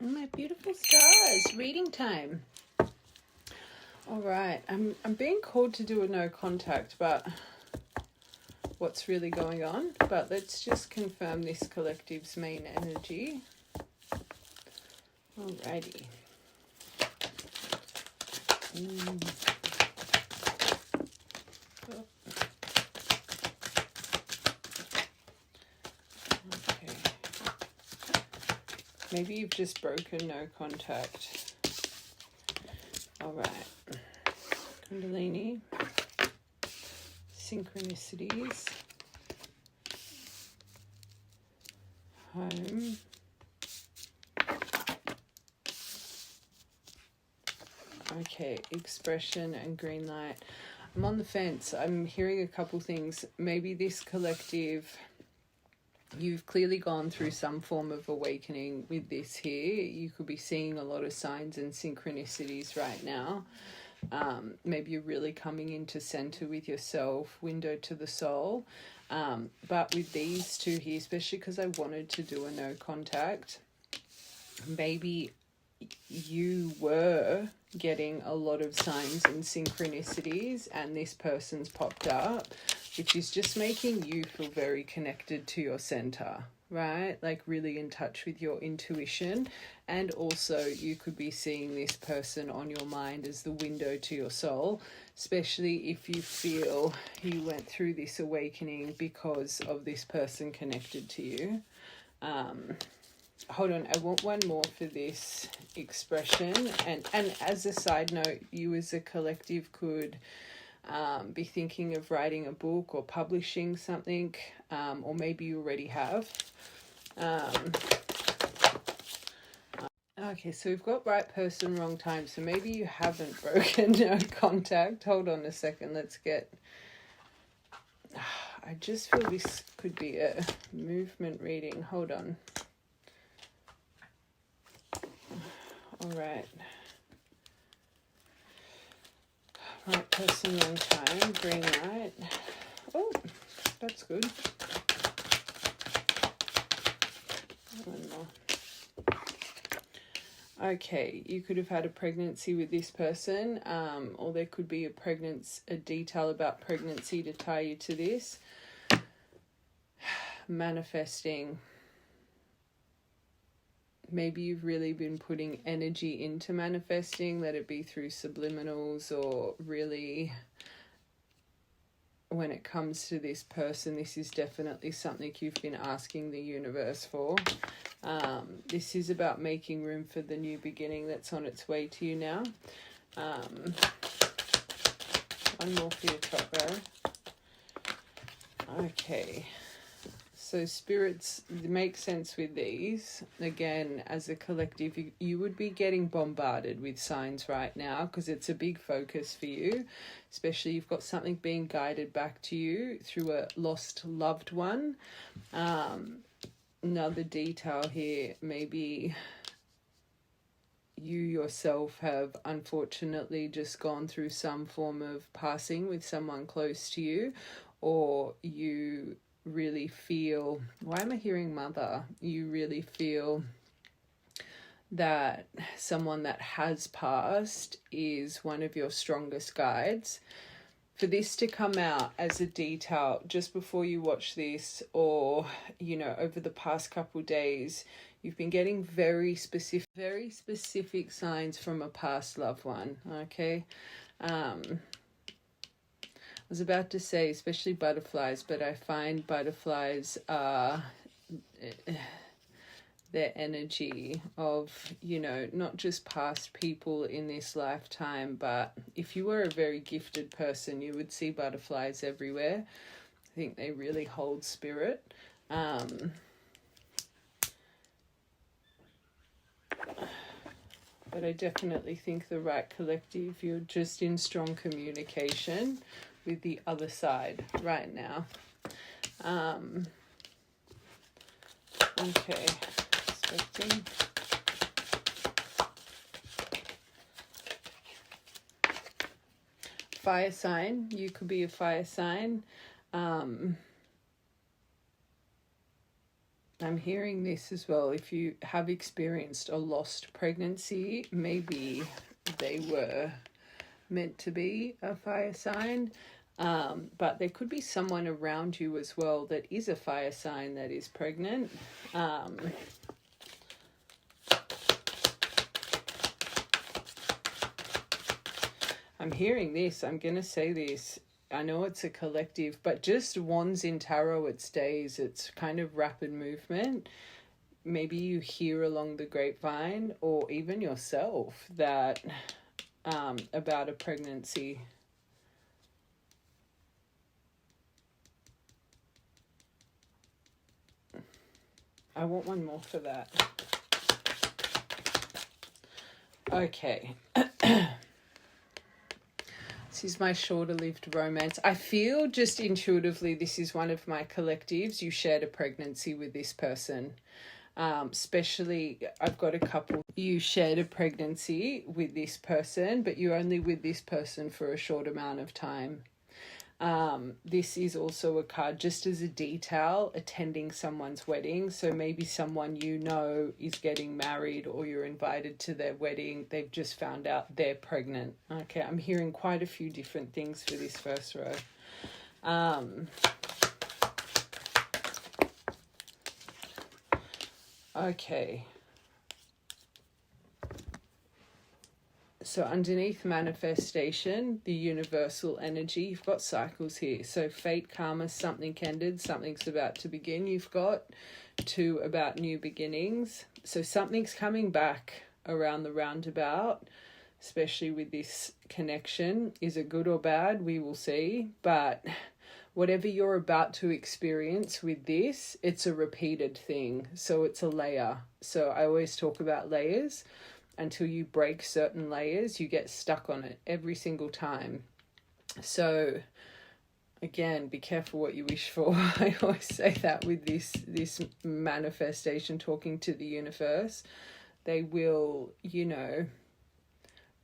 My beautiful stars, reading time. All right, I'm being called to do a no contact, but what's really going on? But let's just confirm this collective's main energy. Alrighty. Okay. Maybe you've just broken no contact. All right. Kundalini. Synchronicities. Home. Okay, expression and green light. I'm on the fence. I'm hearing a couple things. Maybe this collective, you've clearly gone through some form of awakening with this here. You could be seeing a lot of signs and synchronicities right now. Maybe you're really coming into center with yourself, window to the soul. But with these two here, especially because I wanted to do a no contact, maybe you were getting a lot of signs and synchronicities and this person's popped up, which is just making you feel very connected to your center, right? Like really in touch with your intuition. And also you could be seeing this person on your mind as the window to your soul, especially if you feel you went through this awakening because of this person connected to you. Hold on, I want one more for this expression. And as a side note, you as a collective could be thinking of writing a book or publishing something, or maybe you already have. Okay, so we've got right person, wrong time. So maybe you haven't broken no contact. Hold on a second, let's get... I just feel this could be a movement reading. Hold on. All right. Right person, wrong time, green light. Oh, that's good. One more. Okay, you could have had a pregnancy with this person, or there could be a detail about pregnancy to tie you to this. Manifesting. Maybe you've really been putting energy into manifesting, let it be through subliminals, or really when it comes to this person, this is definitely something you've been asking the universe for. This is about making room for the new beginning that's on its way to you now. One more for your top row. Okay. So spirits make sense with these. Again, as a collective, you would be getting bombarded with signs right now because it's a big focus for you. Especially you've got something being guided back to you through a lost loved one. Another detail here, maybe you yourself have unfortunately just gone through some form of passing with someone close to you, or you really feel, why am I hearing mother? You really feel that someone that has passed is one of your strongest guides. For this to come out as a detail just before you watch this, or over the past couple days, you've been getting very specific signs from a past loved one. Okay. I was about to say especially butterflies, but I find butterflies are their energy of, not just past people in this lifetime, but if you were a very gifted person, you would see butterflies everywhere. I think they really hold spirit. But I definitely think the right collective, you're just in strong communication with the other side right now. Okay, expecting. Fire sign, you could be a fire sign. I'm hearing this as well. If you have experienced a lost pregnancy, maybe they were meant to be a fire sign. But there could be someone around you as well that is a fire sign that is pregnant. I'm hearing this. I'm going to say this. I know it's a collective, but just wands in tarot, it stays. It's kind of rapid movement. Maybe you hear along the grapevine, or even yourself, that about a pregnancy. I want one more for that. Okay. This is my shorter-lived romance. I feel just intuitively this is one of my collectives. You shared a pregnancy with this person. Especially, I've got a couple. You shared a pregnancy with this person, but you're only with this person for a short amount of time. This is also a card just as a detail, attending someone's wedding. So maybe someone you know is getting married, or you're invited to their wedding. They've just found out they're pregnant. Okay, I'm hearing quite a few different things for this first row. Okay. So underneath manifestation, the universal energy, you've got cycles here. So fate, karma, something ended, something's about to begin. You've got 2 about new beginnings. So something's coming back around the roundabout, especially with this connection. Is it good or bad? We will see. But whatever you're about to experience with this, it's a repeated thing. So it's a layer. So I always talk about layers. Until you break certain layers, you get stuck on it every single time. So again, be careful what you wish for. I always say that with this manifestation, talking to the universe. They will,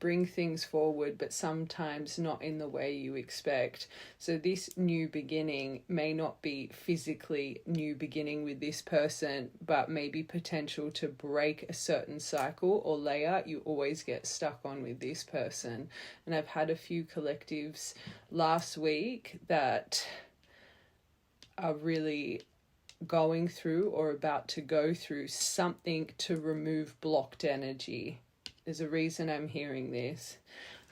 bring things forward, but sometimes not in the way you expect. So this new beginning may not be physically new beginning with this person, but maybe potential to break a certain cycle or layer you always get stuck on with this person. And I've had a few collectives last week that are really going through or about to go through something to remove blocked energy. There's a reason I'm hearing this.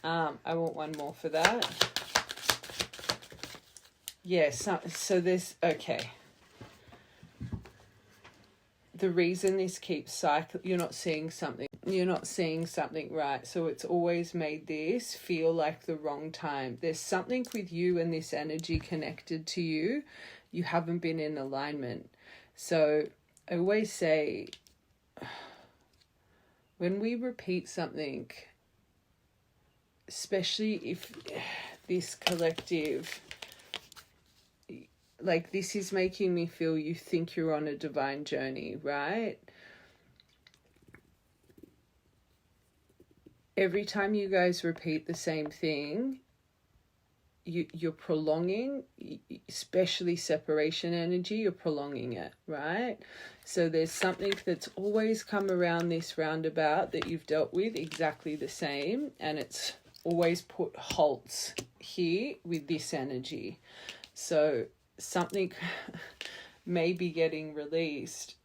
I want one more for that. Yes, so there's, okay. The reason this keeps cycling, you're not seeing something right. So it's always made this feel like the wrong time. There's something with you and this energy connected to you. You haven't been in alignment. So I always say, when we repeat something, especially if this collective, like this is making me feel you think you're on a divine journey, right? Every time you guys repeat the same thing, you're prolonging, especially separation energy, you're prolonging it, right? So there's something that's always come around this roundabout that you've dealt with exactly the same, and it's always put halts here with this energy. So something may be getting released,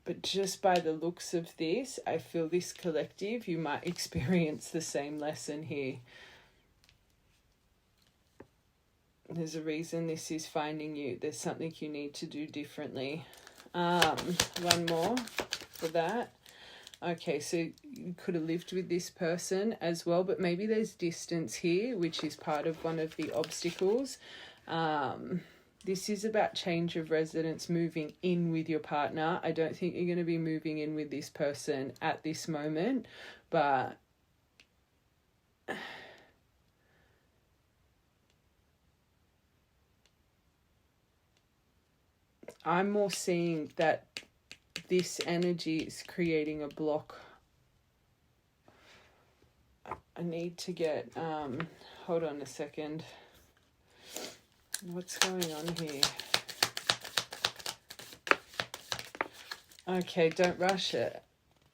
but just by the looks of this, I feel this collective, you might experience the same lesson here. There's a reason this is finding you. There's something you need to do differently. One more for that. Okay, so you could have lived with this person as well, but maybe there's distance here, which is part of one of the obstacles. This is about change of residence, moving in with your partner. I don't think you're going to be moving in with this person at this moment, but I'm more seeing that this energy is creating a block. I need to get, hold on a second. What's going on here? Okay, don't rush it.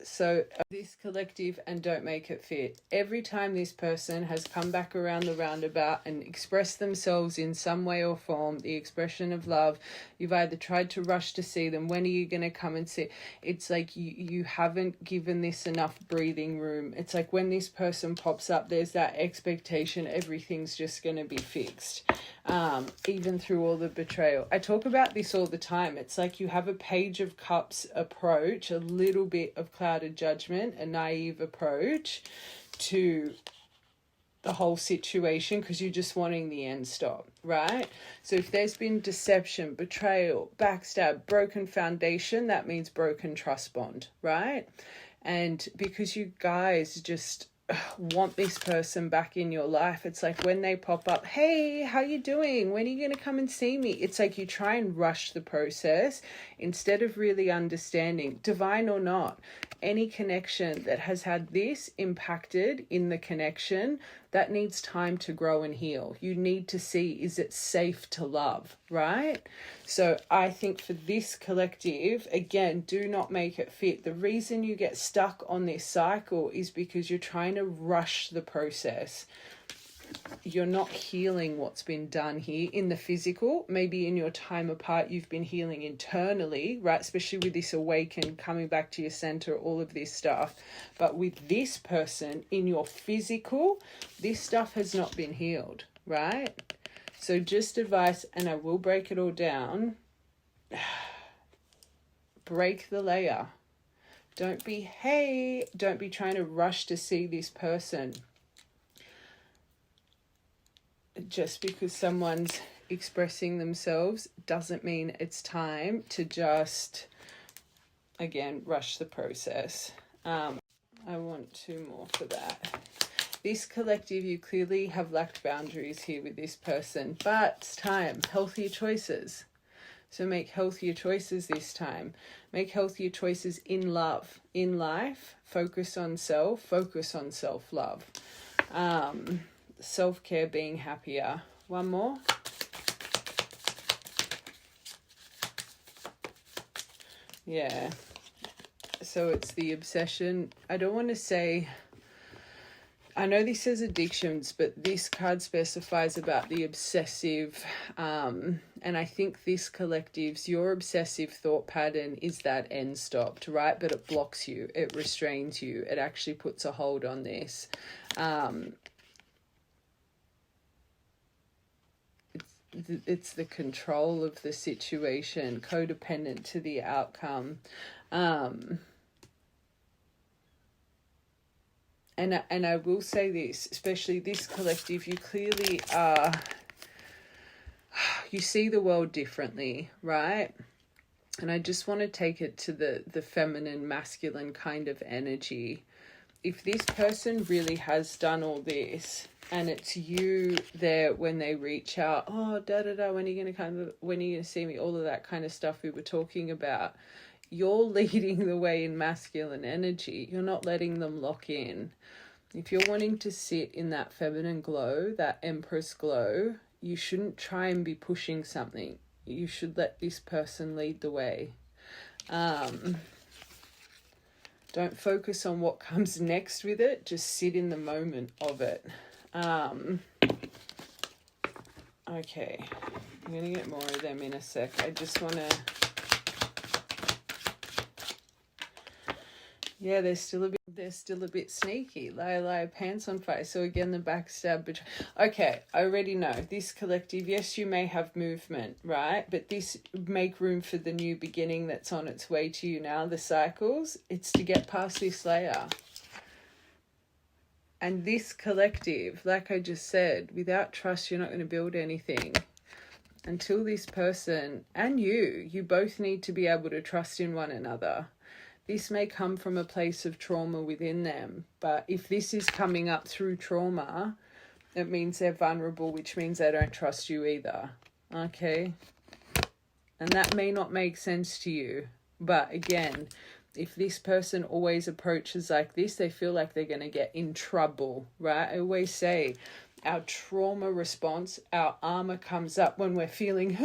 So this collective and don't make it fit. Every time this person has come back around the roundabout and expressed themselves in some way or form, the expression of love, you've either tried to rush to see them. When are you going to come and see? It's like you haven't given this enough breathing room. It's like when this person pops up, there's that expectation everything's just going to be fixed. Even through all the betrayal. I talk about this all the time. It's like you have a Page of Cups approach, a little bit of clouded judgment, a naive approach to the whole situation because you're just wanting the end stop, right? So if there's been deception, betrayal, backstab, broken foundation, that means broken trust bond, right? And because you guys just want this person back in your life, it's like when they pop up, hey, how you doing, when are you going to come and see me? It's like you try and rush the process instead of really understanding, divine or not, any connection that has had this impacted in the connection, that needs time to grow and heal. You need to see, is it safe to love, right? So I think for this collective, again, do not make it fit. The reason you get stuck on this cycle is because you're trying to rush the process. You're not healing what's been done here in the physical. Maybe in your time apart, you've been healing internally, right? Especially with this awaken, coming back to your center, all of this stuff. But with this person in your physical, this stuff has not been healed, right? So just advice, and I will break it all down. Break the layer. Don't be trying to rush to see this person. Just because someone's expressing themselves doesn't mean it's time to just, again, rush the process. I want two more for that. This collective, you clearly have lacked boundaries here with this person, but it's time. Healthier choices. So make healthier choices this time. Make healthier choices in love, in life. Focus on self. Focus on self-love. Self-care, being happier. One more. Yeah. So it's the obsession. I don't want to say, I know this says addictions, but this card specifies about the obsessive, and I think this collective's, your obsessive thought pattern is that end stopped, right? But it blocks you, it restrains you, it actually puts a hold on this. It's the control of the situation, codependent to the outcome. And I will say this, especially this collective, you clearly are, you see the world differently, right? And I just want to take it to the feminine, masculine kind of energy. If this person really has done all this, and it's you there when they reach out, oh, when are you going to see me? All of that kind of stuff we were talking about. You're leading the way in masculine energy. You're not letting them lock in. If you're wanting to sit in that feminine glow, that empress glow, you shouldn't try and be pushing something. You should let this person lead the way. Don't focus on what comes next with it. Just sit in the moment of it. Okay, I'm going to get more of them in a sec. I just want to... Yeah, they're still a bit sneaky. Lie, pants on fire. So again, the backstab. Okay, I already know. This collective, yes, you may have movement, right? But this, make room for the new beginning that's on its way to you now, the cycles. It's to get past this layer. And this collective, like I just said, without trust, you're not going to build anything. Until this person and you both need to be able to trust in one another. This may come from a place of trauma within them, but if this is coming up through trauma, it means they're vulnerable, which means they don't trust you either, okay? And that may not make sense to you, but again, if this person always approaches like this, they feel like they're going to get in trouble, right? I always say our trauma response, our armor comes up when we're feeling,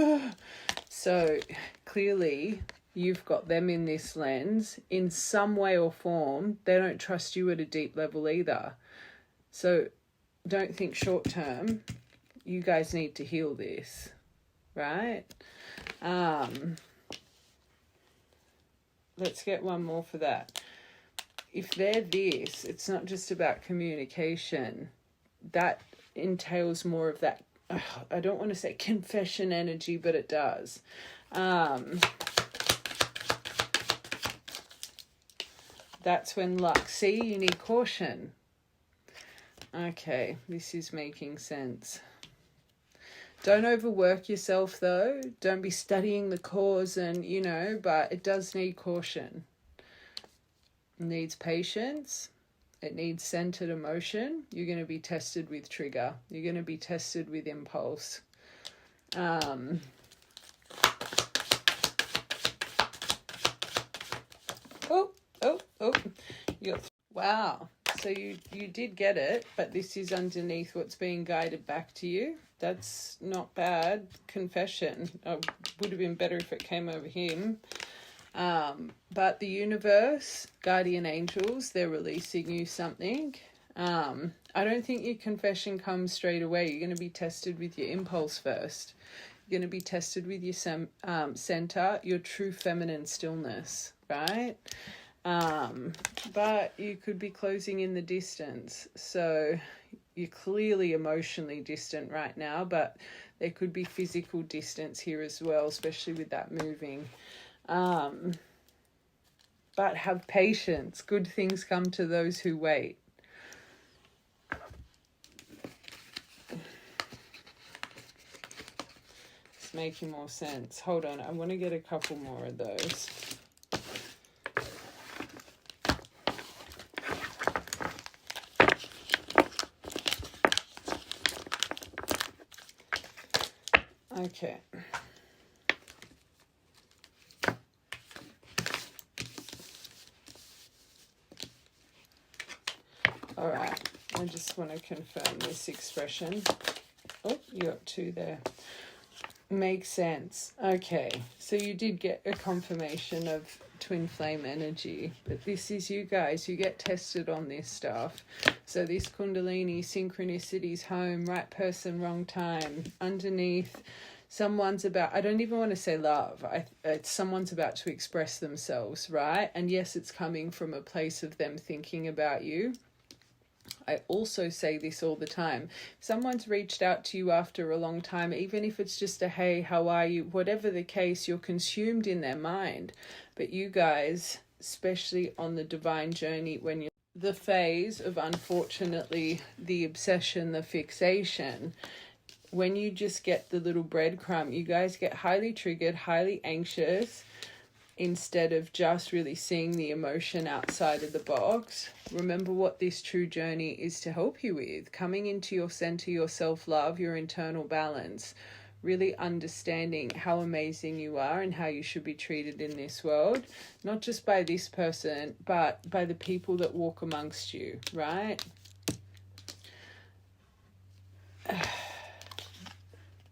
so clearly you've got them in this lens, in some way or form, they don't trust you at a deep level either. So don't think short term. You guys need to heal this, right? Let's get one more for that. If they're this, it's not just about communication. That entails more of that, I don't want to say confession energy, but it does. That's when luck. See, you need caution. Okay, this is making sense. Don't overwork yourself though. Don't be studying the cause and, but it does need caution. It needs patience. It needs centered emotion. You're going to be tested with trigger. You're going to be tested with impulse. Wow. So you did get it, but this is underneath what's being guided back to you. That's not bad. Confession. Would have been better if it came over him. But the universe, guardian angels, they're releasing you something. I don't think your confession comes straight away. You're going to be tested with your impulse first. You're going to be tested with your center, your true feminine stillness, right? But you could be closing in the distance. So you're clearly emotionally distant right now, but there could be physical distance here as well, especially with that moving. But have patience. Good things come to those who wait. It's making more sense. Hold on, I want to get a couple more of those. Okay. All right. I just want to confirm this expression. Oh, you got two there. Makes sense. Okay. So you did get a confirmation of twin flame energy, but this is you guys. You get tested on this stuff. So this Kundalini, synchronicities, home, right person, wrong time. Underneath, someone's about, I don't even want to say love. It's someone's about to express themselves, right? And yes, it's coming from a place of them thinking about you. I also say this all the time. Someone's reached out to you after a long time, even if it's just a, hey, how are you? Whatever the case, you're consumed in their mind. But you guys, especially on the divine journey, when you're the phase of, unfortunately, the obsession, the fixation, when you just get the little breadcrumb, you guys get highly triggered, highly anxious, instead of just really seeing the emotion outside of the box. Remember what this true journey is to help you with. Coming into your center, your self-love, your internal balance. Really understanding how amazing you are and how you should be treated in this world. Not just by this person, but by the people that walk amongst you, right?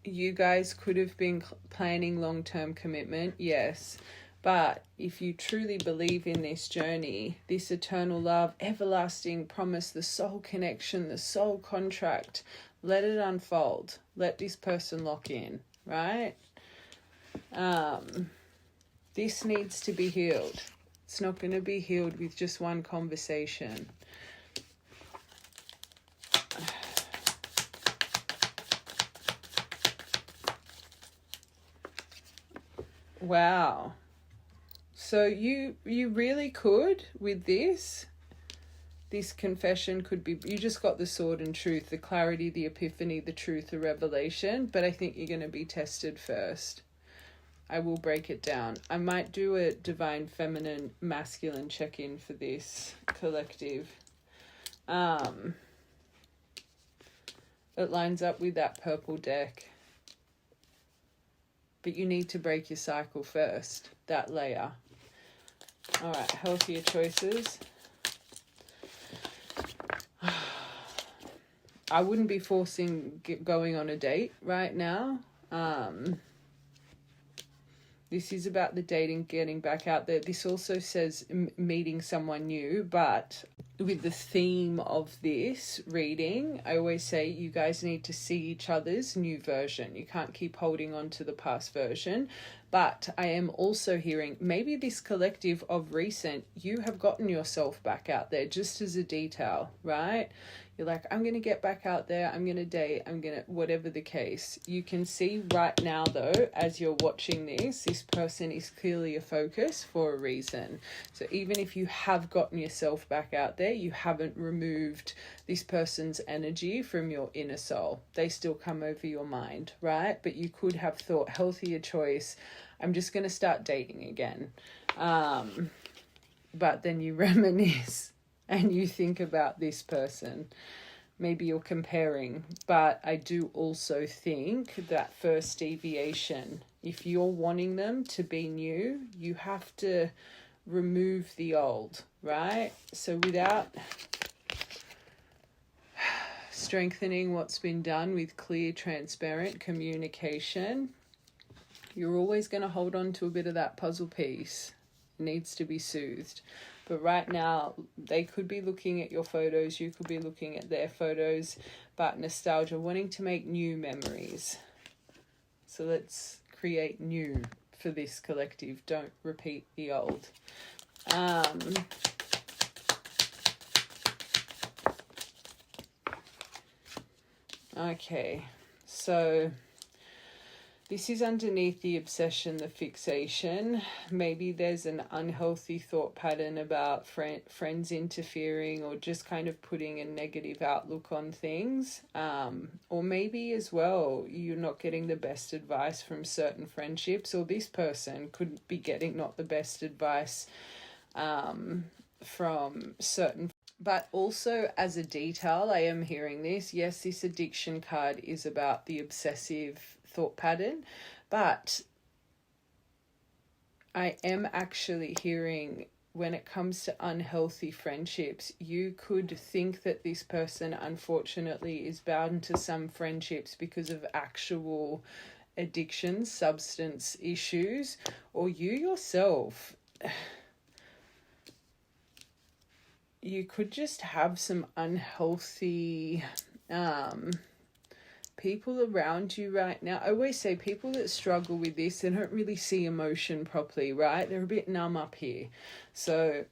You guys could have been planning long-term commitment, yes. But if you truly believe in this journey, this eternal love, everlasting promise, the soul connection, the soul contract, let it unfold. Let this person lock in, right? This needs to be healed. It's not going to be healed with just one conversation. Wow. So you really could, with this confession could be, you just got the sword and truth, the clarity, the epiphany, the truth, the revelation, but I think you're going to be tested first. I will break it down. I might do a divine feminine masculine check-in for this collective. It lines up with that purple deck. But you need to break your cycle first, that layer. All right, healthier choices. I wouldn't be forcing going on a date right now. This is about the dating, getting back out there. This also says meeting someone new, but with the theme of this reading, I always say you guys need to see each other's new version. You can't keep holding on to the past version. But I am also hearing maybe this collective of recent, you have gotten yourself back out there, just as a detail, right? You're like, I'm going to get back out there. I'm going to date. I'm going to, whatever the case. You can see right now, though, as you're watching this person is clearly a focus for a reason. So even if you have gotten yourself back out there, you haven't removed this person's energy from your inner soul. They still come over your mind, right? But you could have thought, healthier choice, I'm just going to start dating again. But then you reminisce and you think about this person. Maybe you're comparing, but I do also think that first deviation, if you're wanting them to be new, you have to remove the old, right? So without strengthening what's been done with clear, transparent communication, you're always going to hold on to a bit of that puzzle piece. It needs to be soothed. But right now, they could be looking at your photos, you could be looking at their photos, but nostalgia, wanting to make new memories. So let's create new for this collective. Don't repeat the old. Okay, so this is underneath the obsession, the fixation. Maybe there's an unhealthy thought pattern about friends interfering or just kind of putting a negative outlook on things. Or maybe as well, you're not getting the best advice from certain friendships, or this person could be getting not the best advice from certain. But also as a detail, I am hearing this. Yes, this addiction card is about the obsessive thought pattern, but I am actually hearing when it comes to unhealthy friendships, you could think that this person unfortunately is bound to some friendships because of actual addiction, substance issues, or you yourself, you could just have some unhealthy people around you right now. I always say people that struggle with this, they don't really see emotion properly, right? They're a bit numb up here. So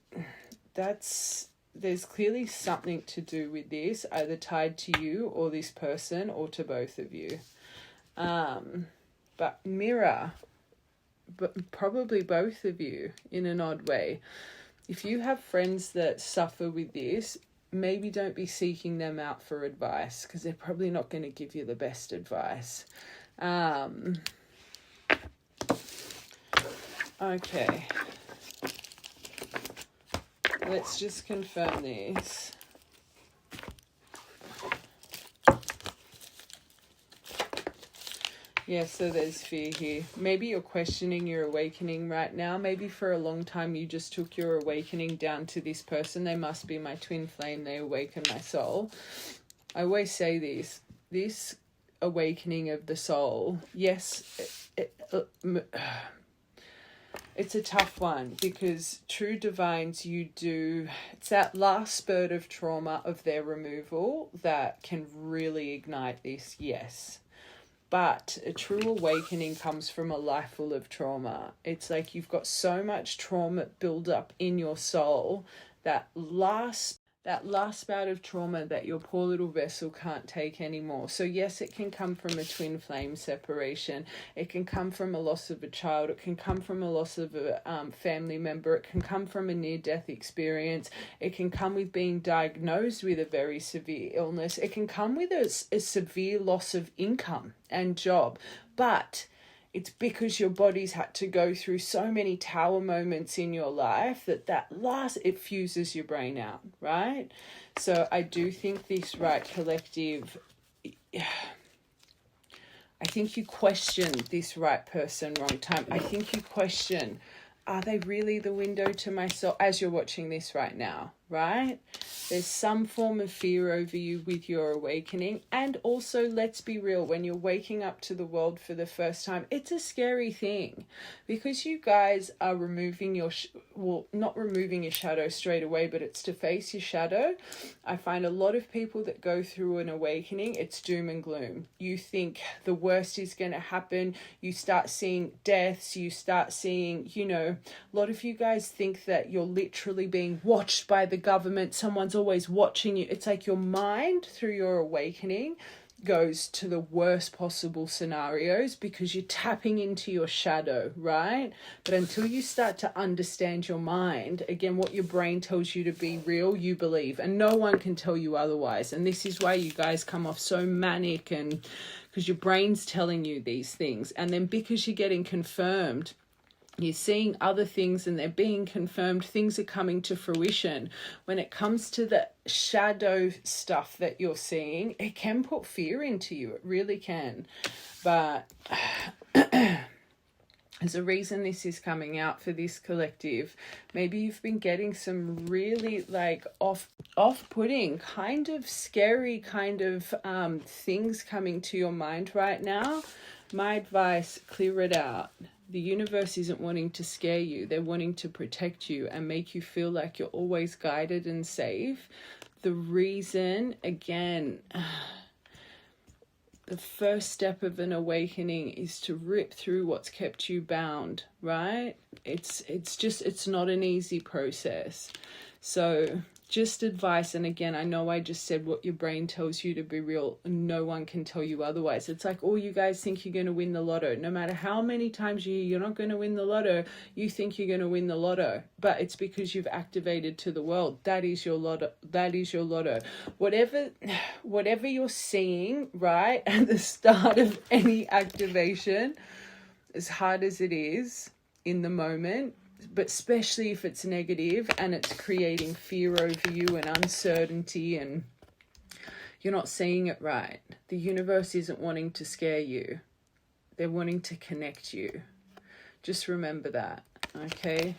there's clearly something to do with this, either tied to you or this person or to both of you. But mirror, but probably both of you in an odd way. If you have friends that suffer with this, maybe don't be seeking them out for advice, because they're probably not going to give you the best advice. Okay. Let's just confirm this. Yeah, so there's fear here. Maybe you're questioning your awakening right now. Maybe for a long time you just took your awakening down to this person. They must be my twin flame. They awaken my soul. I always say this awakening of the soul, yes, it's a tough one, because true divines, it's that last spurt of trauma of their removal that can really ignite this, yes. But a true awakening comes from a life full of trauma. It's like you've got so much trauma build up in your soul, that last bout of trauma that your poor little vessel can't take anymore. So yes, it can come from a twin flame separation. It can come from a loss of a child. It can come from a loss of a family member. It can come from a near-death experience. It can come with being diagnosed with a very severe illness. It can come with a severe loss of income and job. But it's because your body's had to go through so many tower moments in your life that it fuses your brain out, right? So I do think this right collective, I think you question this right person, wrong time. I think you question, are they really the window to my soul, as you're watching this right now, right? There's some form of fear over you with your awakening. And also, let's be real, when you're waking up to the world for the first time, it's a scary thing, because you guys are removing your, not removing your shadow straight away, but it's to face your shadow. I find a lot of people that go through an awakening, it's doom and gloom. You think the worst is going to happen. You start seeing deaths. You start seeing, a lot of you guys think that you're literally being watched by the government. Someone's always watching you. It's like your mind, through your awakening, goes to the worst possible scenarios because you're tapping into your shadow, right? But until you start to understand your mind, again, what your brain tells you to be real, you believe, and no one can tell you otherwise. And this is why you guys come off so manic, and because your brain's telling you these things. And then because you're getting confirmed, you're seeing other things and they're being confirmed, things are coming to fruition. When it comes to the shadow stuff that you're seeing, it can put fear into you. It really can. But there's a reason this is coming out for this collective. Maybe you've been getting some really off-putting, kind of scary kind of things coming to your mind right now. My advice, clear it out. The universe isn't wanting to scare you. They're wanting to protect you and make you feel like you're always guided and safe. The reason, again, the first step of an awakening is to rip through what's kept you bound, right? It's not an easy process. So just advice, and again, I know I just said what your brain tells you to be real. No one can tell you otherwise. It's like, oh, you guys think you're going to win the lotto. No matter how many times you hear you're not going to win the lotto, you think you're going to win the lotto. But it's because you've activated to the world. That is your lotto. That is your lotto. Whatever you're seeing, right, at the start of any activation, as hard as it is in the moment, but especially if it's negative and it's creating fear over you and uncertainty and you're not seeing it right. The universe isn't wanting to scare you. They're wanting to connect you. Just remember that, okay?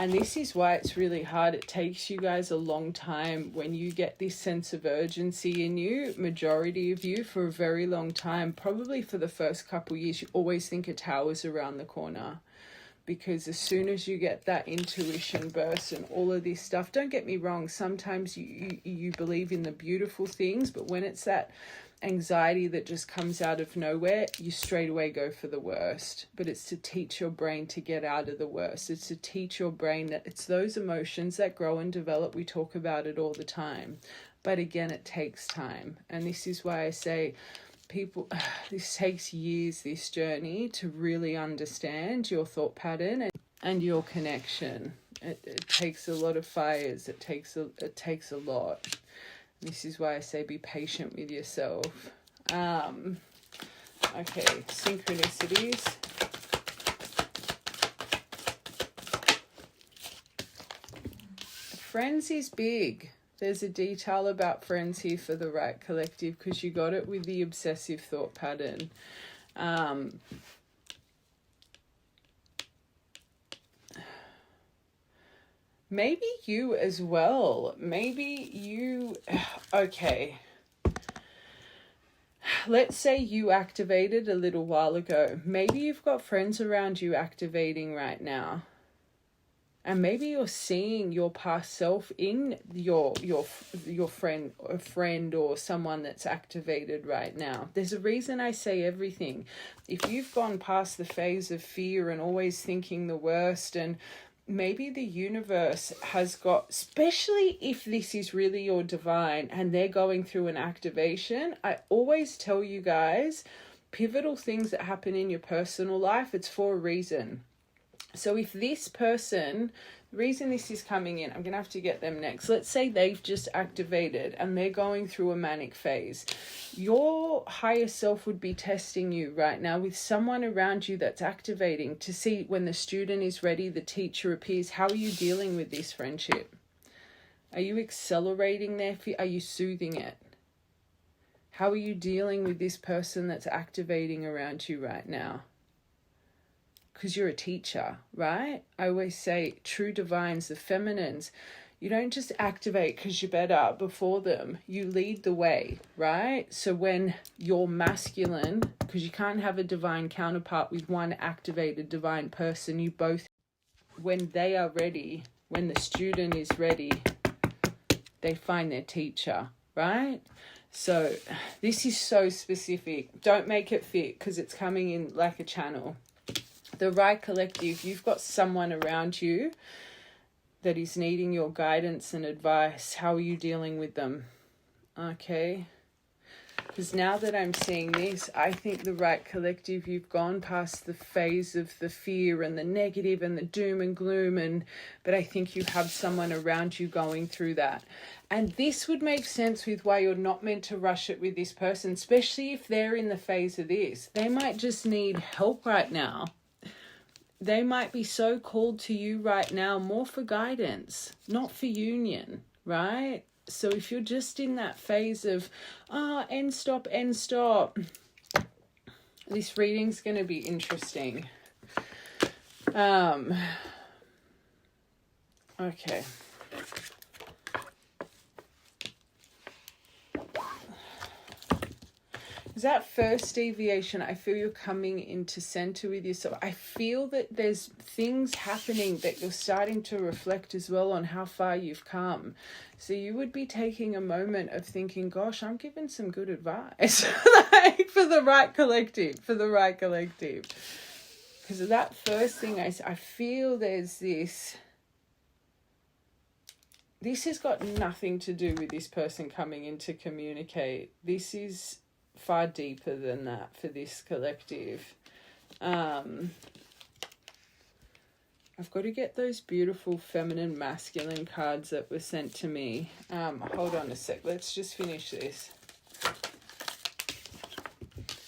And this is why it's really hard. It takes you guys a long time when you get this sense of urgency in you, majority of you, for a very long time, probably for the first couple of years, you always think a tower's around the corner. Because as soon as you get that intuition burst and all of this stuff, don't get me wrong, sometimes you believe in the beautiful things, but when it's that anxiety that just comes out of nowhere, you straight away go for the worst. But it's to teach your brain to get out of the worst. It's to teach your brain that it's those emotions that grow and develop. We talk about it all the time. But again, it takes time. And this is why I say, people, this takes years, this journey, to really understand your thought pattern and your connection. It takes a lot of fires. It takes a lot. This is why I say be patient with yourself. Okay, synchronicities. Friends is big. There's a detail about friends here for the right collective, because you got it with the obsessive thought pattern. Maybe you as well. Maybe you... Okay. Let's say you activated a little while ago. Maybe you've got friends around you activating right now. And maybe you're seeing your past self in your friend or someone that's activated right now. There's a reason I say everything. If you've gone past the phase of fear and always thinking the worst, and maybe the universe has got, especially if this is really your divine and they're going through an activation, I always tell you guys, pivotal things that happen in your personal life, it's for a reason. So if this person, the reason this is coming in, I'm going to have to get them next. Let's say they've just activated and they're going through a manic phase. Your higher self would be testing you right now with someone around you that's activating to see when the student is ready, the teacher appears. How are you dealing with this friendship? Are you accelerating their fear? Are you soothing it? How are you dealing with this person that's activating around you right now? because you're a teacher, right? I always say true divines, the feminines, you don't just activate because you're better before them. You lead the way, right? So when you're masculine, because you can't have a divine counterpart with one activated divine person, you both, when they are ready, when the student is ready, they find their teacher, right? So this is so specific. Don't make it fit because it's coming in like a channel. The right collective, you've got someone around you that is needing your guidance and advice. How are you dealing with them? Okay. Because now that I'm seeing this, I think the right collective, you've gone past the phase of the fear and the negative and the doom and gloom, but I think you have someone around you going through that. And this would make sense with why you're not meant to rush it with this person, especially if they're in the phase of this. They might just need help right now. They might be so called to you right now, more for guidance, not for union, right? So if you're just in that phase of, end stop, this reading's going to be interesting. Okay. That first deviation, I feel you're coming into center with yourself. I feel that there's things happening that you're starting to reflect as well on how far you've come. So you would be taking a moment of thinking, gosh, I'm giving some good advice like for the right collective. Because of that first thing, I feel there's this has got nothing to do with this person coming in to communicate. This is far deeper than that for this collective. I've got to get those beautiful feminine masculine cards that were sent to me. Hold on a sec, let's just finish this.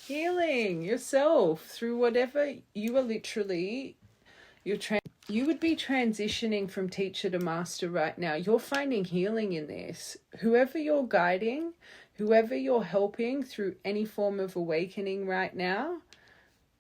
Healing yourself through whatever you are literally, you would be transitioning from teacher to master right now. You're finding healing in this. Whoever you're guiding, whoever you're helping through any form of awakening right now,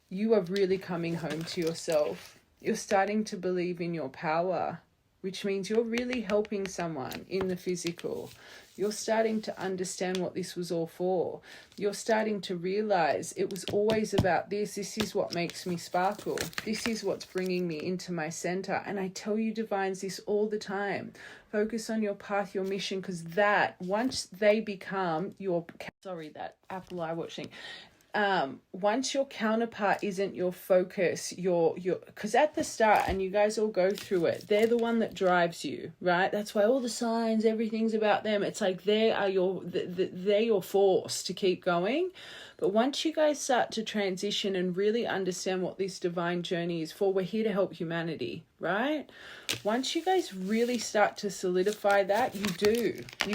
you are really coming home to yourself. You're starting to believe in your power, which means you're really helping someone in the physical. You're starting to understand what this was all for. You're starting to realize it was always about this. This is what makes me sparkle. This is what's bringing me into my center. And I tell you, divines, this all the time. Focus on your path, your mission, because that, once they become your, that Apple Eye watching, once your counterpart isn't your focus, because at the start, and you guys all go through it, they're the one that drives you, right? That's why all the signs, everything's about them. It's like they're your force to keep going. But once you guys start to transition and really understand what this divine journey is for, we're here to help humanity, right? Once you guys really start to solidify that, you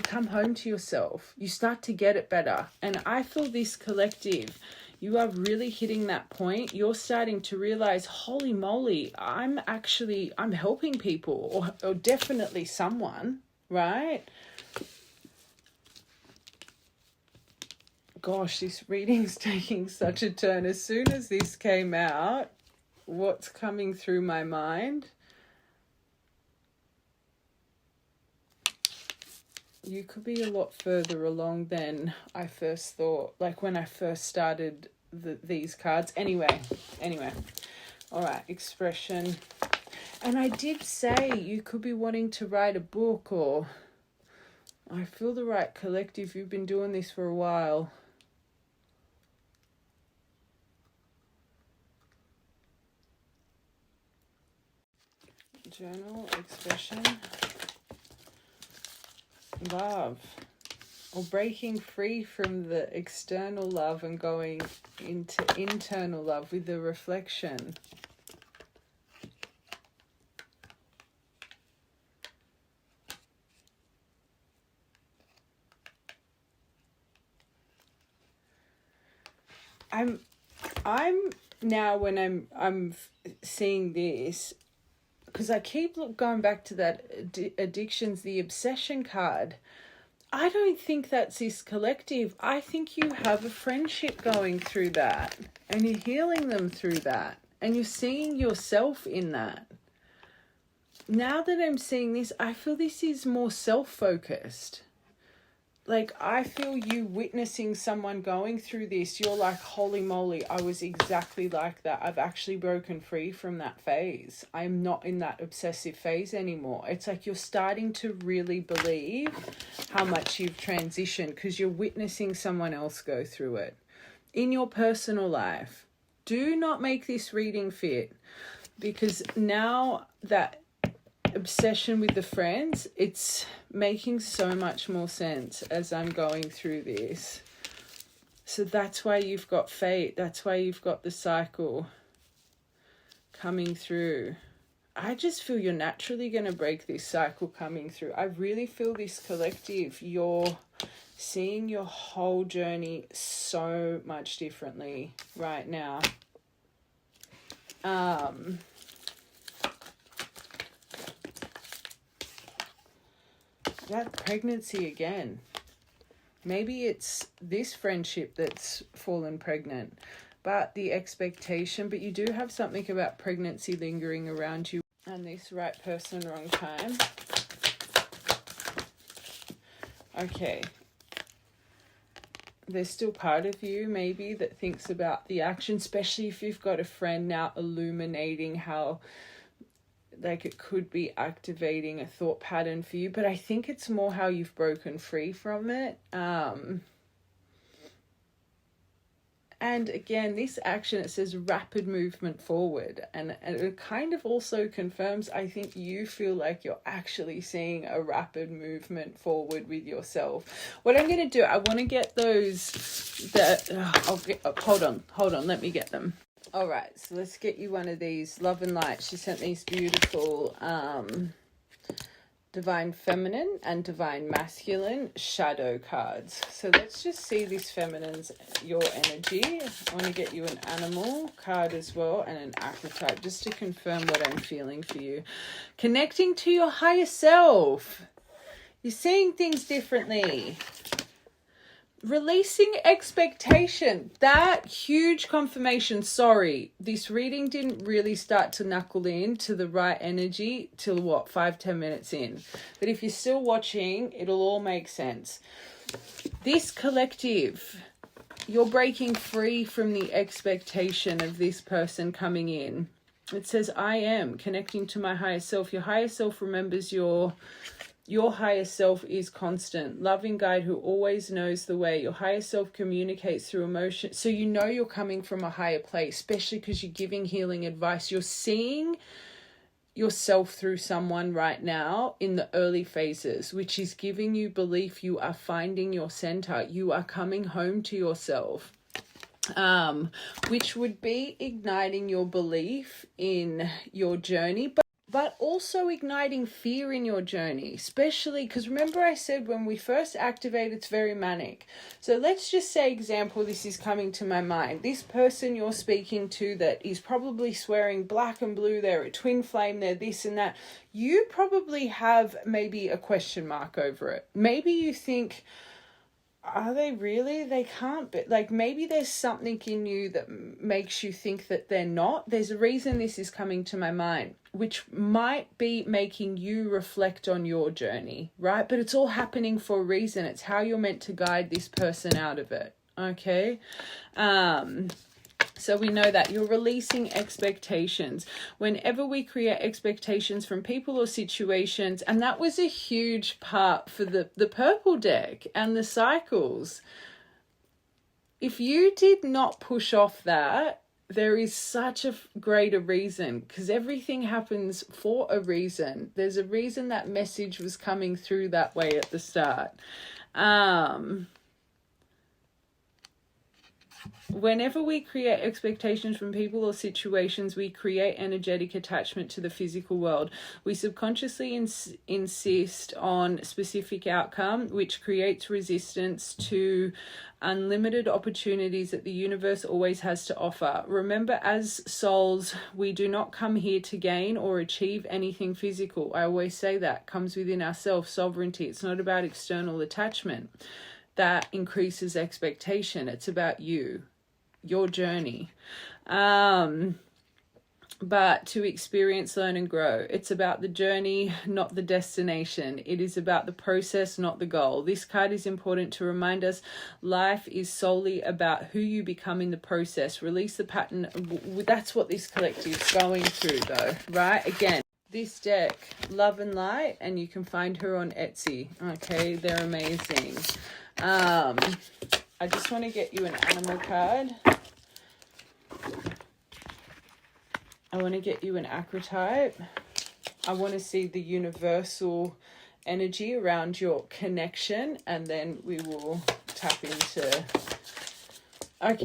come home to yourself. You start to get it better. And I feel this collective, you are really hitting that point. You're starting to realize, holy moly, I'm helping people, or definitely someone, right? Gosh, this reading's taking such a turn. As soon as this came out, what's coming through my mind? You could be a lot further along than I first thought. Like when I first started these cards. Anyway. All right, expression. And I did say you could be wanting to write a book, or I feel the right collective. You've been doing this for a while. Journal, expression, love, or breaking free from the external love and going into internal love with the reflection. I'm now, when I'm seeing this, because I keep going back to that addictions, the obsession card. I don't think that's this collective. I think you have a friendship going through that and you're healing them through that. And you're seeing yourself in that. Now that I'm seeing this, I feel this is more self-focused. Like, I feel you witnessing someone going through this. You're like, holy moly, I was exactly like that. I've actually broken free from that phase. I'm not in that obsessive phase anymore. It's like you're starting to really believe how much you've transitioned because you're witnessing someone else go through it in your personal life. Do not make this reading fit, because now that obsession with the friends, it's making so much more sense as I'm going through this. So that's why you've got fate. That's why you've got the cycle coming through. I just feel you're naturally going to break this cycle coming through. I really feel this collective, you're seeing your whole journey so much differently right now. That pregnancy again. Maybe it's this friendship that's fallen pregnant, but the expectation, but you do have something about pregnancy lingering around you, and this right person, wrong time. Okay. There's still part of you maybe that thinks about the action, especially if you've got a friend now illuminating how like it could be activating a thought pattern for you, but I think it's more how you've broken free from it. And again, this action, it says rapid movement forward, and it kind of also confirms, I think you feel like you're actually seeing a rapid movement forward with yourself. What I'm going to do, I want to get those that hold on, let me get them. All right, so let's get you one of these Love and Light. She sent these beautiful Divine Feminine and Divine Masculine shadow cards. So let's just see this feminine's, your energy. I want to get you an animal card as well and an archetype just to confirm what I'm feeling for you. Connecting to your higher self. You're seeing things differently. Releasing expectation. That huge confirmation. Sorry, this reading didn't really start to knuckle in to the right energy till what, 5-10 minutes in. But if you're still watching, it'll all make sense. This collective, you're breaking free from the expectation of this person coming in. It says, I am connecting to my higher self. Your higher self remembers your higher self is constant, loving guide who always knows the way. Your higher self communicates through emotion. So you know you're coming from a higher place, especially because you're giving healing advice. You're seeing yourself through someone right now in the early phases, which is giving you belief you are finding your center. You are coming home to yourself, which would be igniting your belief in your journey, but also igniting fear in your journey, especially because remember I said when we first activate, it's very manic. So let's just say, example, this is coming to my mind. This person you're speaking to that is probably swearing black and blue, they're a twin flame, they're this and that. You probably have maybe a question mark over it. Maybe you think, are they really? They can't be. Like, maybe there's something in you that makes you think that they're not. There's a reason this is coming to my mind, which might be making you reflect on your journey, right? But it's all happening for a reason. It's how you're meant to guide this person out of it, okay? So we know that you're releasing expectations. Whenever we create expectations from people or situations, and that was a huge part for the purple deck and the cycles. If you did not push off that, there is such a greater reason, because everything happens for a reason. There's a reason that message was coming through that way at the start. Whenever we create expectations from people or situations, we create energetic attachment to the physical world. We subconsciously insist on specific outcome, which creates resistance to unlimited opportunities that the universe always has to offer. Remember, as souls, we do not come here to gain or achieve anything physical. I always say that comes within our self-sovereignty. It's not about external attachment that increases expectation. It's about you, your journey. but to experience, learn, and grow. It's about the journey, not the destination. It is about the process, not the goal. This card is important to remind us life is solely about who you become in the process. Release the pattern. That's what this collective is going through, though, right? Again, this deck, Love and Light, and you can find her on Etsy. Okay, they're amazing. I just want to get you an animal card. I want to get you an archetype. I want to see the universal energy around your connection, and then we will tap into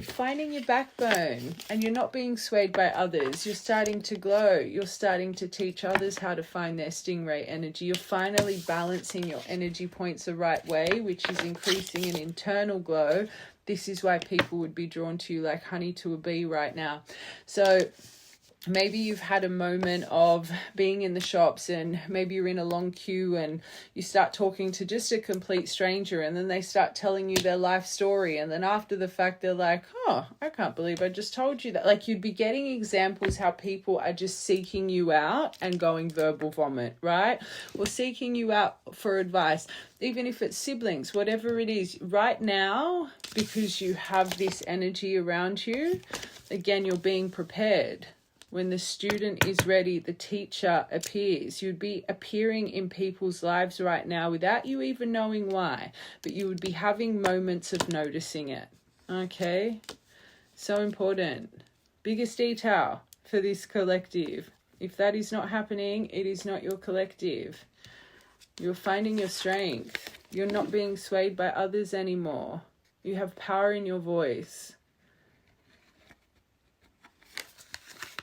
finding your backbone, and you're not being swayed by others. You're starting to glow. You're starting to teach others how to find their stingray energy. You're finally balancing your energy points the right way, which is increasing an internal glow. This is why people would be drawn to you like honey to a bee right now. So maybe you've had a moment of being in the shops, and maybe you're in a long queue and you start talking to just a complete stranger, and then they start telling you their life story, and then after the fact they're like, oh, I can't believe I just told you that. Like, you'd be getting examples how people are just seeking you out and going verbal vomit, right? Or seeking you out for advice, even if it's siblings, whatever it is. Right now, because you have this energy around you, again, you're being prepared. When the student is ready, the teacher appears. You'd be appearing in people's lives right now without you even knowing why, but you would be having moments of noticing it. Okay? So important. Biggest detail for this collective. If that is not happening, it is not your collective. You're finding your strength. You're not being swayed by others anymore. You have power in your voice.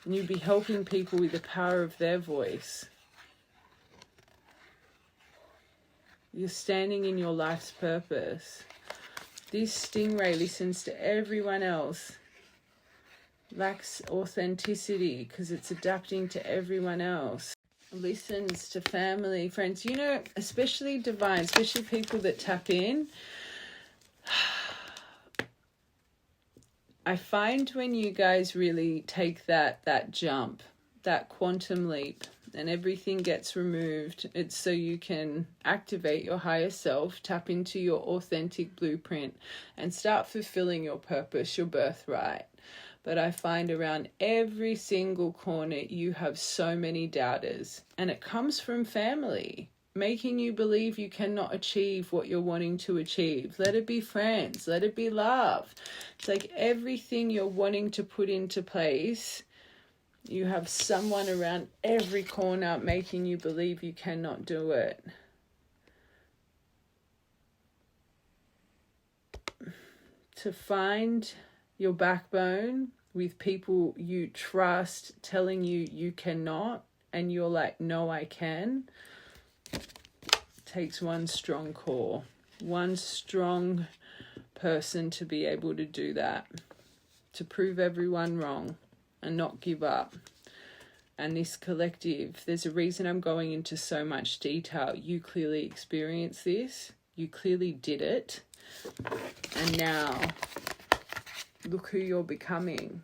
And you'd be helping people with the power of their voice. You're standing in your life's purpose. This stingray listens to everyone else. Lacks authenticity because it's adapting to everyone else. Listens to family, friends. You know, especially divine, especially people that tap in. I find when you guys really take that jump, that quantum leap, and everything gets removed, it's so you can activate your higher self, tap into your authentic blueprint, and start fulfilling your purpose, your birthright. But I find around every single corner you have so many doubters, and it comes from family, making you believe you cannot achieve what you're wanting to achieve. Let it be friends, let it be love. It's like everything you're wanting to put into place, you have someone around every corner making you believe you cannot do it. To find your backbone with people you trust telling you you cannot, and you're like, no, I can. Takes one strong core, one strong person to be able to do that, to prove everyone wrong and not give up. And this collective, there's a reason I'm going into so much detail. You clearly experienced this, you clearly did it, and now look who you're becoming.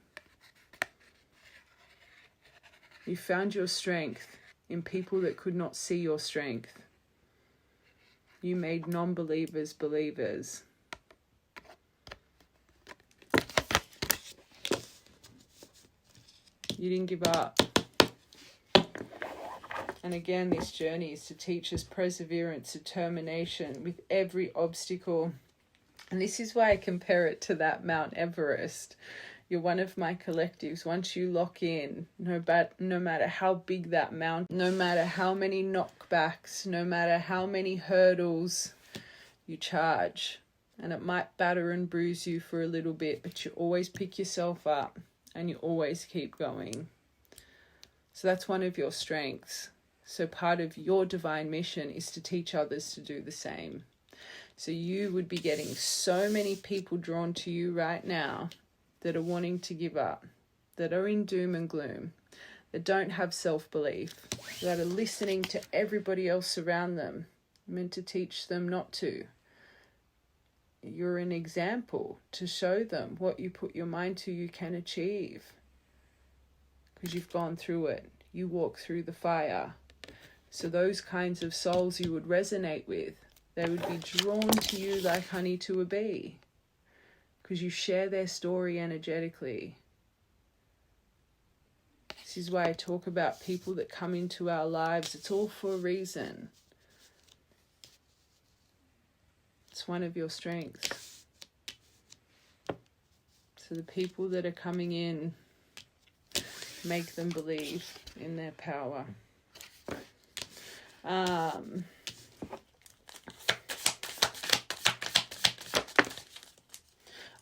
You found your strength in people that could not see your strength. You made non-believers believers. You didn't give up. And again, this journey is to teach us perseverance, determination with every obstacle. And this is why I compare it to that Mount Everest. You're one of my collectives. Once you lock in, no matter how big that mountain, no matter how many knockbacks, no matter how many hurdles, you charge. And it might batter and bruise you for a little bit, but you always pick yourself up and you always keep going. So that's one of your strengths. So part of your divine mission is to teach others to do the same. So you would be getting so many people drawn to you right now that are wanting to give up, that are in doom and gloom, that don't have self-belief, that are listening to everybody else around them, meant to teach them not to. You're an example to show them what you put your mind to, you can achieve. because you've gone through it. You walk through the fire. So those kinds of souls you would resonate with. They would be drawn to you like honey to a bee, because you share their story energetically. This is why I talk about people that come into our lives. It's all for a reason. It's one of your strengths. So the people that are coming in, make them believe in their power.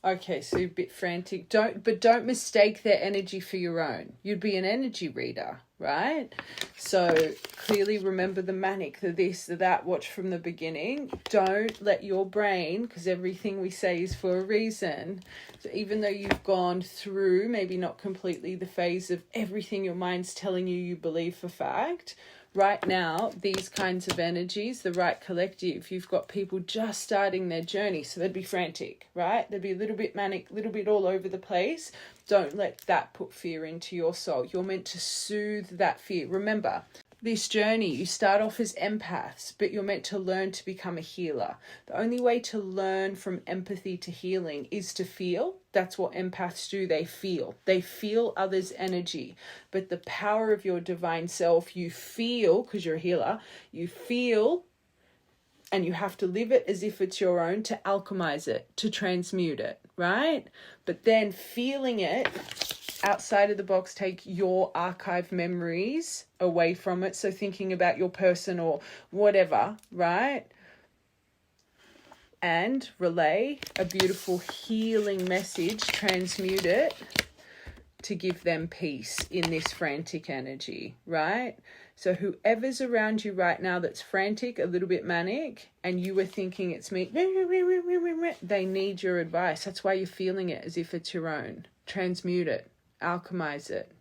Okay, so a bit frantic. Don't mistake their energy for your own. You'd be an energy reader, right? So clearly remember the manic, the this, the that, watch from the beginning. Don't let your brain, because everything we say is for a reason. So even though you've gone through, maybe not completely the phase of everything your mind's telling you believe for fact, right now, these kinds of energies, the right collective, you've got people just starting their journey. So they'd be frantic, right? They'd be a little bit manic, a little bit all over the place. Don't let that put fear into your soul. You're meant to soothe that fear. Remember, this journey, you start off as empaths, but you're meant to learn to become a healer. The only way to learn from empathy to healing is to feel. That's what empaths do. They feel. They feel others' energy. But the power of your divine self, you feel, because you're a healer, you feel, and you have to live it as if it's your own to alchemize it, to transmute it, right? But then feeling it, outside of the box, take your archive memories away from it. So thinking about your person or whatever, right? And relay a beautiful healing message, transmute it to give them peace in this frantic energy, right? So whoever's around you right now that's frantic, a little bit manic, and you were thinking it's me, they need your advice. That's why you're feeling it as if it's your own. Transmute it. Alchemize it.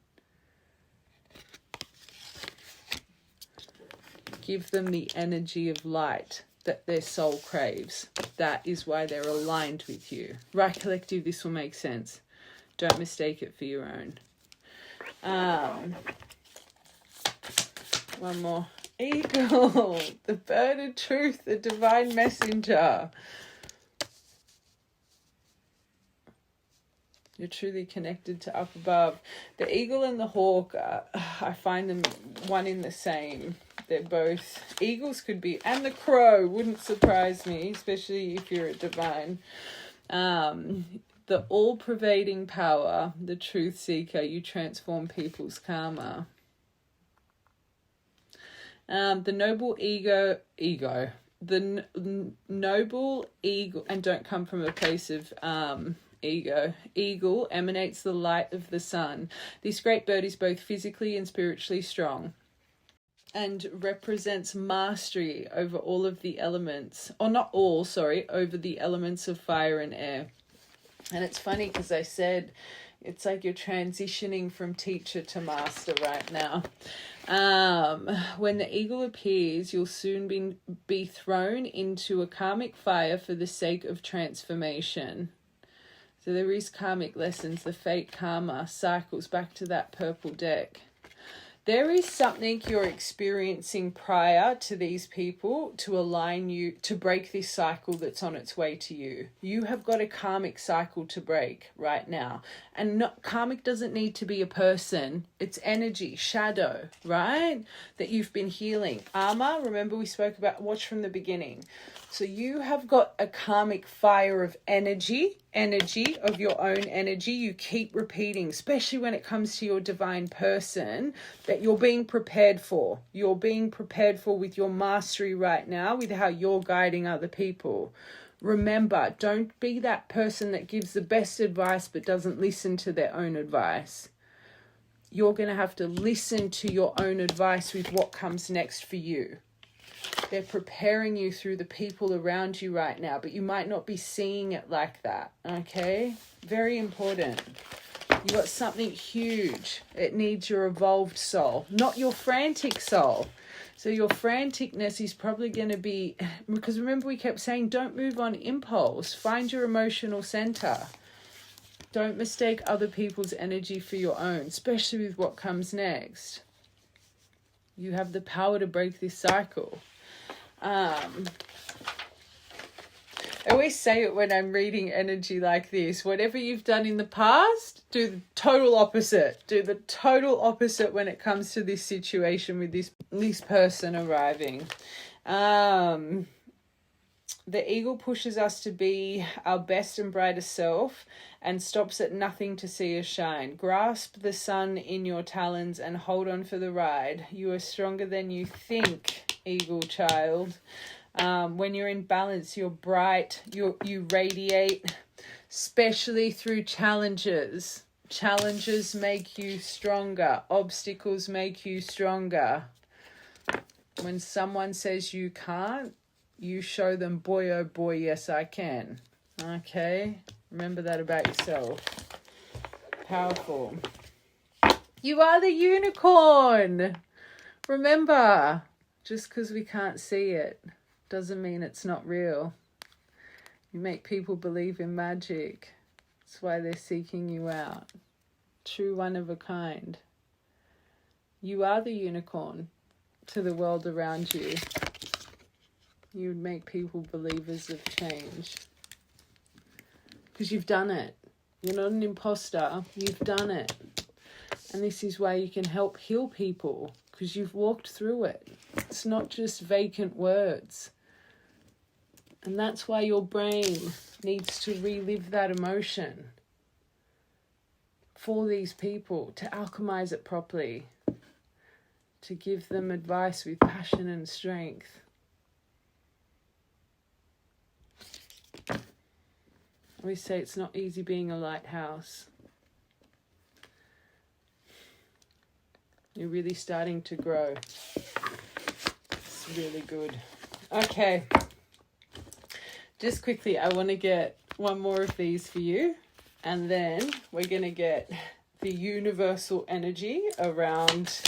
Give them the energy of light that their soul craves. That is why they're aligned with you. Right, collective, this will make sense. Don't mistake it for your own. One more. Eagle, the bird of truth, the divine messenger. You're truly connected to up above. The eagle and the hawk, I find them one in the same. They're both, eagles could be, and the crow wouldn't surprise me, especially if you're a divine. The all-pervading power, the truth seeker, you transform people's karma. The noble ego, the noble eagle, and don't come from a place of eagle emanates the light of the sun. This great bird is both physically and spiritually strong and represents mastery over all of the elements, or not all, sorry, over the elements of fire and air. And it's funny because I said it's like you're transitioning from teacher to master right now. When the eagle appears, you'll soon be thrown into a karmic fire for the sake of transformation. So there is karmic lessons, the fate karma cycles back to that purple deck. There is something you're experiencing prior to these people to align you, to break this cycle that's on its way to you. You have got a karmic cycle to break right now. And karmic doesn't need to be a person. It's energy, shadow, right? That you've been healing. Armor, remember we spoke about watch from the beginning. So you have got a karmic fire of energy of your own energy. You keep repeating, especially when it comes to your divine person, that you're being prepared for. You're being prepared for with your mastery right now, with how you're guiding other people. Remember, don't be that person that gives the best advice but doesn't listen to their own advice. You're going to have to listen to your own advice with what comes next for you. They're preparing you through the people around you right now, but you might not be seeing it like that, okay? Very important. You got something huge. It needs your evolved soul, not your frantic soul. So your franticness is probably going to be, because remember we kept saying, don't move on impulse. Find your emotional center. Don't mistake other people's energy for your own, especially with what comes next. You have the power to break this cycle. I always say it when I'm reading energy like this. Whatever you've done in the past, do the total opposite. Do the total opposite when it comes to this situation with this person arriving. The eagle pushes us to be our best and brightest self and stops at nothing to see us shine. Grasp the sun in your talons and hold on for the ride. You are stronger than you think, eagle child. When you're in balance, you're bright, you radiate, especially through challenges. Challenges make you stronger. Obstacles make you stronger. When someone says you can't, you show them, boy, oh boy, yes, I can. Okay? Remember that about yourself. Powerful. You are the unicorn. Remember, just because we can't see it doesn't mean it's not real. You make people believe in magic. That's why they're seeking you out. True one of a kind. You are the unicorn to the world around you. You would make people believers of change. Because you've done it. You're not an imposter. You've done it. And this is why you can help heal people. Because you've walked through it. It's not just vacant words. And that's why your brain needs to relive that emotion for these people, to alchemize it properly, to give them advice with passion and strength. I always say it's not easy being a lighthouse. You're really starting to grow. It's really good. Okay. Just quickly, I want to get one more of these for you. And then we're going to get the universal energy around,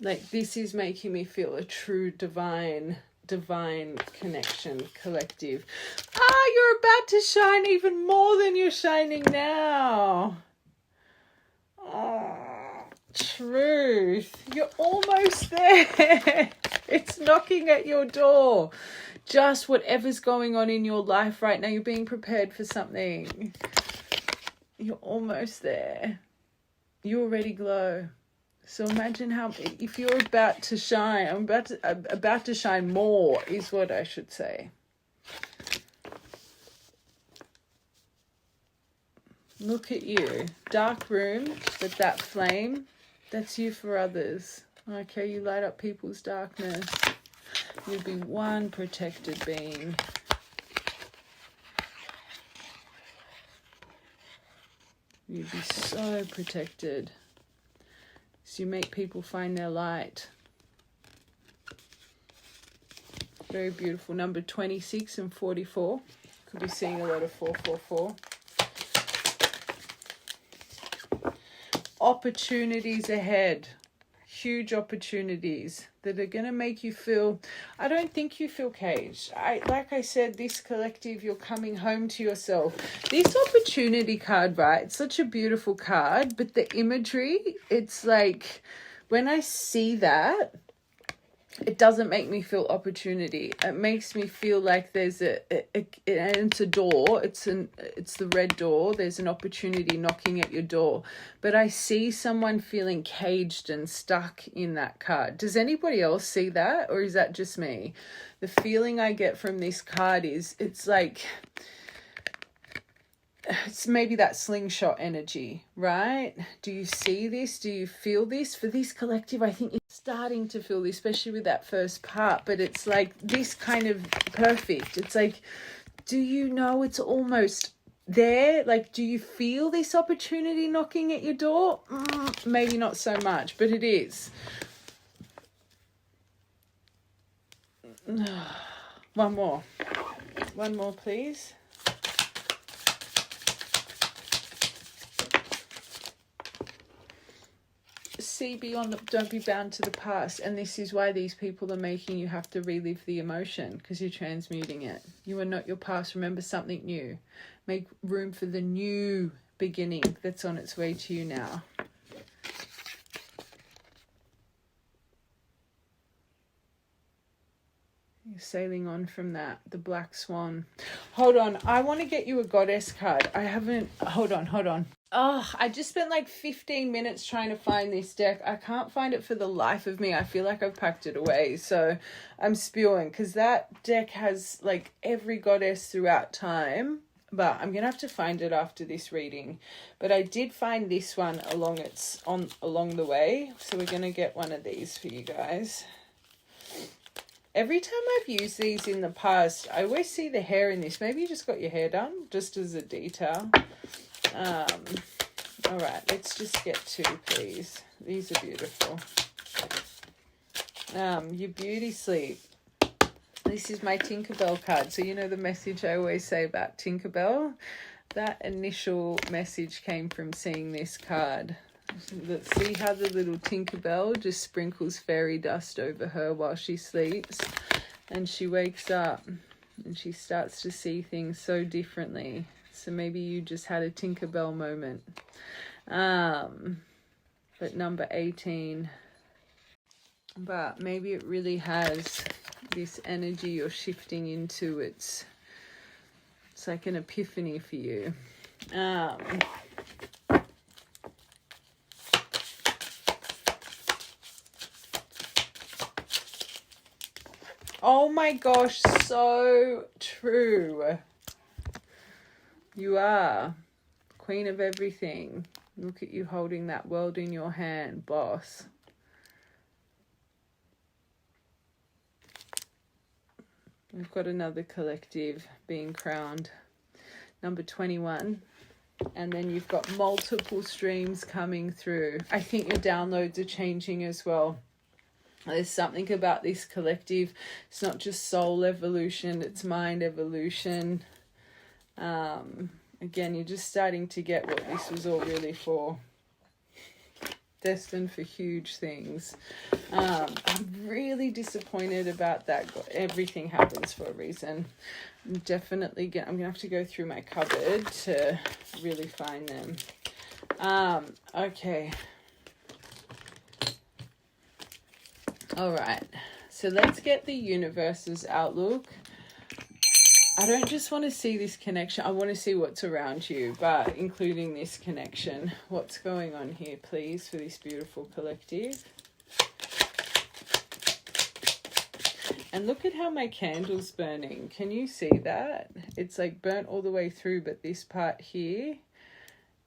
like this is making me feel a true divine connection, collective. You're about to shine even more than you're shining now. Truth. You're almost there. It's knocking at your door. Just whatever's going on in your life right now, you're being prepared for something. You're almost there. You already glow. So imagine how, if you're about to shine, I'm about to shine more is what I should say. Look at you. Dark room, but that flame, that's you for others. Okay, you light up people's darkness. You'll be one protected being. You'll be so protected. So you make people find their light. Very beautiful. Number 26 and 44. Could be seeing a lot of 444. Opportunities ahead. Huge opportunities that are going to make you feel, I don't think you feel caged. Like I said, this collective, you're coming home to yourself. This opportunity card, right? It's such a beautiful card, but the imagery, it's like, when I see that, it doesn't make me feel opportunity. It makes me feel like there's it's a door. It's the red door. There's an opportunity knocking at your door. But I see someone feeling caged and stuck in that card. Does anybody else see that? Or is that just me? The feeling I get from this card is, it's like, it's maybe that slingshot energy, right? Do you see this? Do you feel this? For this collective, I think you're starting to feel this, especially with that first part, but it's like this kind of perfect. It's like, do you know it's almost there? Like, do you feel this opportunity knocking at your door? Maybe not so much, but it is. One more, please. see beyond don't be bound to the past. And this is why these people are making you have to relive the emotion, because you're transmuting it. You are not your past. Remember something new. Make room for the new beginning that's on its way to you now. You're sailing on from that. The Black Swan. Hold on. I want to get you a goddess card. I haven't... Hold on. Oh, I just spent like 15 minutes trying to find this deck. I can't find it for the life of me. I feel like I've packed it away. So I'm spewing, because that deck has like every goddess throughout time. But I'm going to have to find it after this reading. But I did find this one along the way. So we're going to get one of these for you guys. Every time I've used these in the past, I always see the hair in this. Maybe you just got your hair done, just as a detail. All right, let's just get two, please. These are beautiful. Your beauty sleep. This is my Tinkerbell card. So you know the message I always say about Tinkerbell? That initial message came from seeing this card. See how the little Tinkerbell just sprinkles fairy dust over her while she sleeps, and she wakes up and she starts to see things so differently. So maybe you just had a Tinkerbell moment. But number 18. But maybe it really has this energy you're shifting into. It's like an epiphany for you. Oh my gosh, so true. You are queen of everything. Look at you holding that world in your hand, boss. We've got another collective being crowned. Number 21. And then you've got multiple streams coming through. I think your downloads are changing as well. There's something about this collective. It's not just soul evolution, it's mind evolution. Again, you're just starting to get what this was all really for. Destined for huge things. I'm really disappointed about that. Everything happens for a reason. I'm going to have to go through my cupboard to really find them. Okay. All right, so let's get the universe's outlook. I don't just want to see this connection. I want to see what's around you, but including this connection. What's going on here, please, for this beautiful collective? And look at how my candle's burning. Can you see that? It's like burnt all the way through, but this part here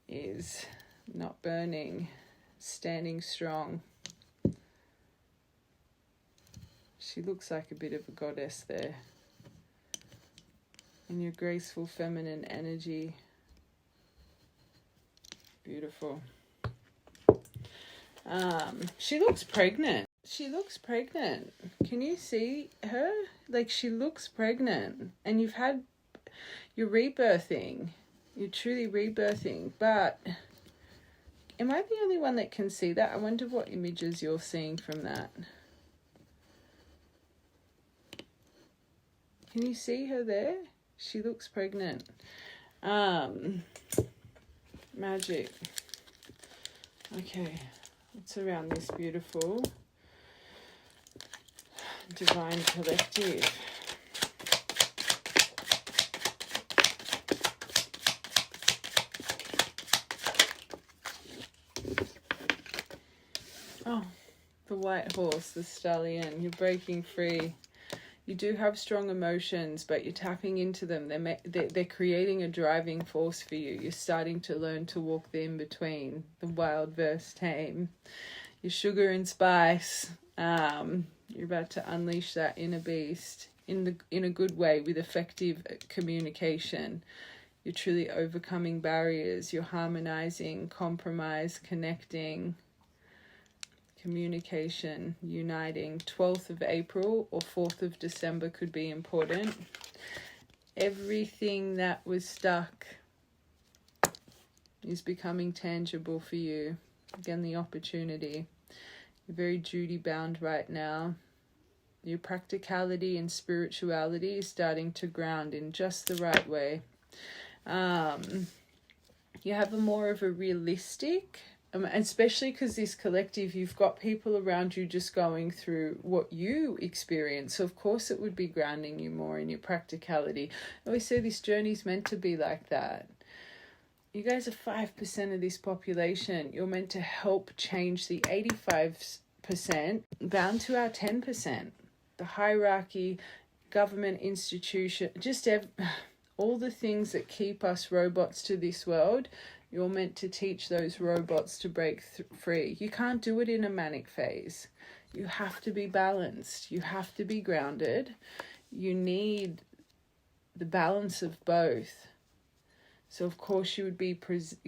is not burning, standing strong. She looks like a bit of a goddess there. In your graceful feminine energy. Beautiful. She looks pregnant. She looks pregnant. Can you see her? Like, she looks pregnant. And you're rebirthing. You're truly rebirthing. But am I the only one that can see that? I wonder what images you're seeing from that. Can you see her there? She looks pregnant. Magic. Okay. What's around this beautiful divine collective? Oh, the white horse, the stallion. You're breaking free. You do have strong emotions, but you're tapping into them. They're creating a driving force for you. You're starting to learn to walk the in-between, the wild versus tame. Your sugar and spice. You're about to unleash that inner beast in a good way with effective communication. You're truly overcoming barriers. You're harmonizing, compromise, connecting. Communication, uniting. 12th of April or 4th of December could be important. Everything that was stuck is becoming tangible for you. Again, the opportunity. You're very duty bound right now. Your practicality and spirituality is starting to ground in just the right way. You have more of a realistic, especially because this collective, you've got people around you just going through what you experience. So of course it would be grounding you more in your practicality. I always say this journey's meant to be like that. You guys are 5% of this population. You're meant to help change the 85%, bound to our 10%. The hierarchy, government institution, just all the things that keep us robots to this world. You're meant to teach those robots to break free. You can't do it in a manic phase. You have to be balanced. You have to be grounded. You need the balance of both. So of course you would be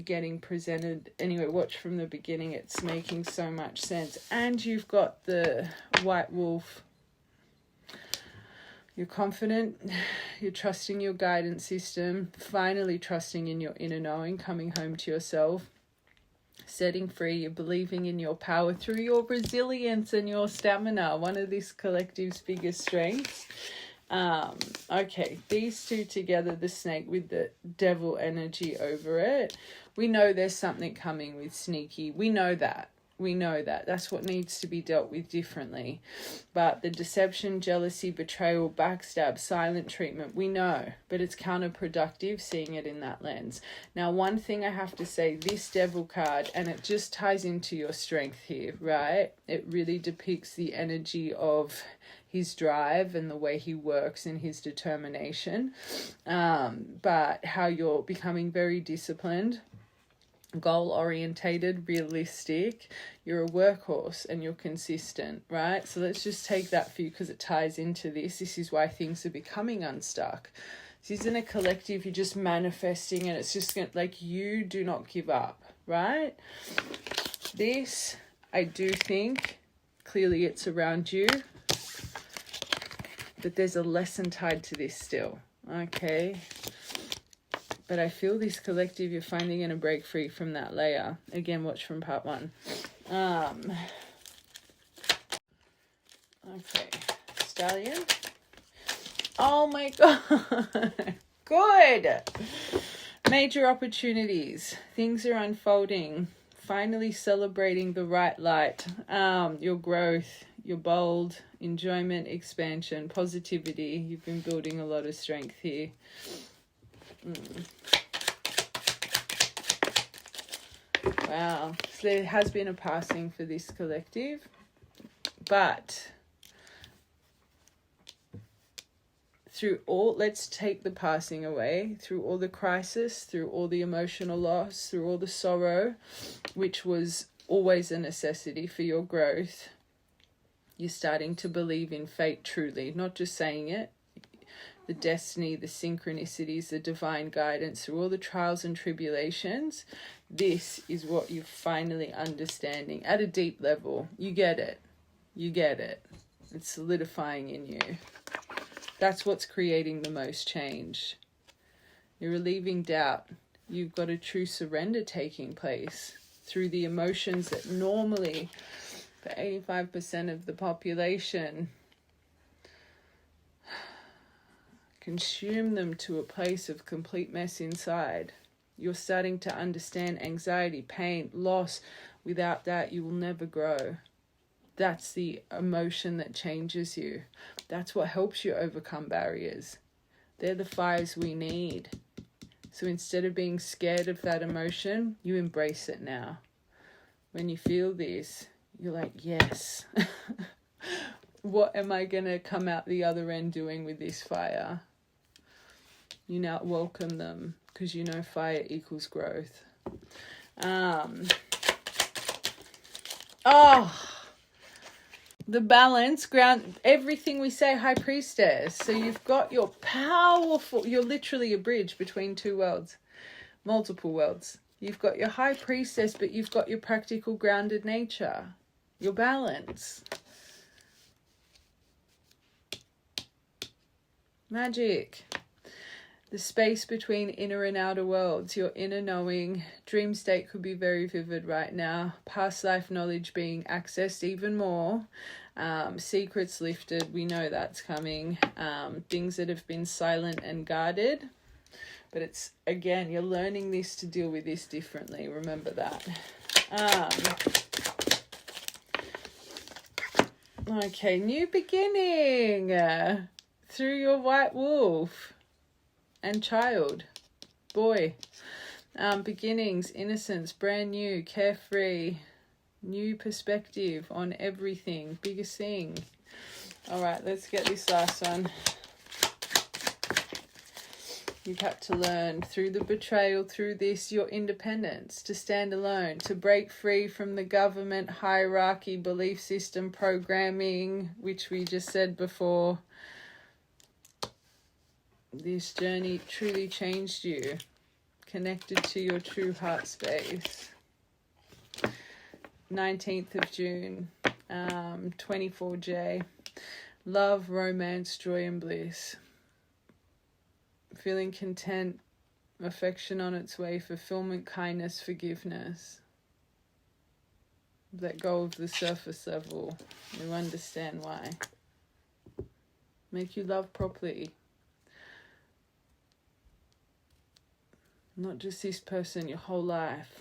getting presented. Anyway, watch from the beginning. It's making so much sense. And you've got the white wolf. You're confident, you're trusting your guidance system, finally trusting in your inner knowing, coming home to yourself, setting free, you're believing in your power through your resilience and your stamina, one of this collective's biggest strengths. Okay, these two together, the snake with the devil energy over it, we know there's something coming with sneaky, we know that. That's what needs to be dealt with differently. But the deception, jealousy, betrayal, backstab, silent treatment, we know, but it's counterproductive seeing it in that lens. Now, one thing I have to say, this devil card, and it just ties into your strength here, right? It really depicts the energy of his drive and the way he works and his determination, but how you're becoming very disciplined, goal-orientated, realistic. You're a workhorse and you're consistent, right? So let's just take that for you because it ties into this. This is why things are becoming unstuck. This isn't a collective, you're just manifesting, and it's just like, you do not give up, right? This, I do think, clearly it's around you, but there's a lesson tied to this still, okay? But I feel this collective, you're finally going to break free from that layer. Again, watch from part 1. Okay, stallion. Oh my God. Good. Major opportunities. Things are unfolding. Finally celebrating the right light. Your growth, your bold, enjoyment, expansion, positivity. You've been building a lot of strength here. Wow. So there has been a passing for this collective, but through all, let's take the passing away, through all the crisis, through all the emotional loss, through all the sorrow, which was always a necessity for your growth, you're starting to believe in fate truly, not just saying it. The destiny, the synchronicities, the divine guidance, through all the trials and tribulations, this is what you're finally understanding at a deep level. You get it. You get it. It's solidifying in you. That's what's creating the most change. You're relieving doubt. You've got a true surrender taking place through the emotions that normally, for 85% of the population, consume them to a place of complete mess inside. You're starting to understand anxiety, pain, loss. Without that, you will never grow. That's the emotion that changes you. That's what helps you overcome barriers. They're the fires we need. So instead of being scared of that emotion, you embrace it now. When you feel this, you're like, yes. What am I going to come out the other end doing with this fire? You now welcome them because you know fire equals growth. The balance, ground, everything we say, High Priestess. So you've got your powerful, you're literally a bridge between two worlds, multiple worlds. You've got your High Priestess, but you've got your practical, grounded nature, your balance. Magic. The space between inner and outer worlds, your inner knowing, dream state could be very vivid right now. Past life knowledge being accessed even more. Secrets lifted, we know that's coming. Things that have been silent and guarded. But it's, again, you're learning this to deal with this differently. Remember that. Okay, new beginning through your white wolf and child, boy. Beginnings, innocence, brand new, carefree, new perspective on everything, biggest thing. All right, let's get this last one. You've had to learn through the betrayal, through this, your independence, to stand alone, to break free from the government hierarchy, belief system, programming, which we just said before. This journey truly changed you, connected to your true heart space. 19th of June, 24J. Love, romance, joy and bliss. Feeling content, affection on its way, fulfillment, kindness, forgiveness. Let go of the surface level. You understand why. Make you love properly. Not just this person, your whole life.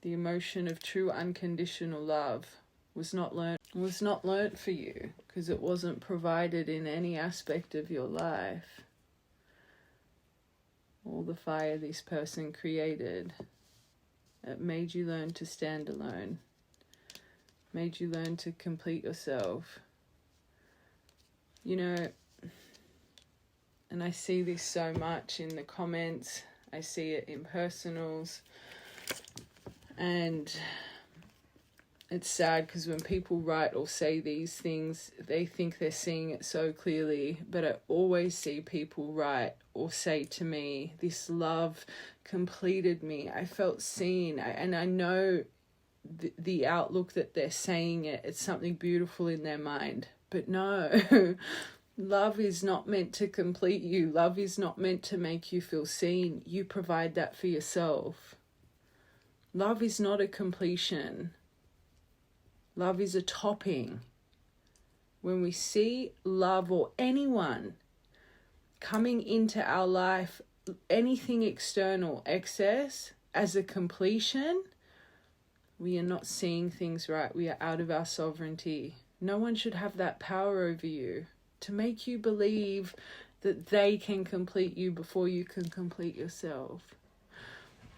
The emotion of true unconditional love was not learnt for you because it wasn't provided in any aspect of your life. All the fire this person created, it made you learn to stand alone, made you learn to complete yourself. You know, and I see this so much in the comments, I see it in personals, and it's sad because when people write or say these things, they think they're seeing it so clearly, but I always see people write or say to me, this love completed me, I felt seen, and I know the outlook that they're saying it's something beautiful in their mind, but no. Love is not meant to complete you. Love is not meant to make you feel seen. You provide that for yourself. Love is not a completion. Love is a topping. When we see love or anyone coming into our life, anything external, excess, as a completion, we are not seeing things right. We are out of our sovereignty. No one should have that power over you to make you believe that they can complete you before you can complete yourself.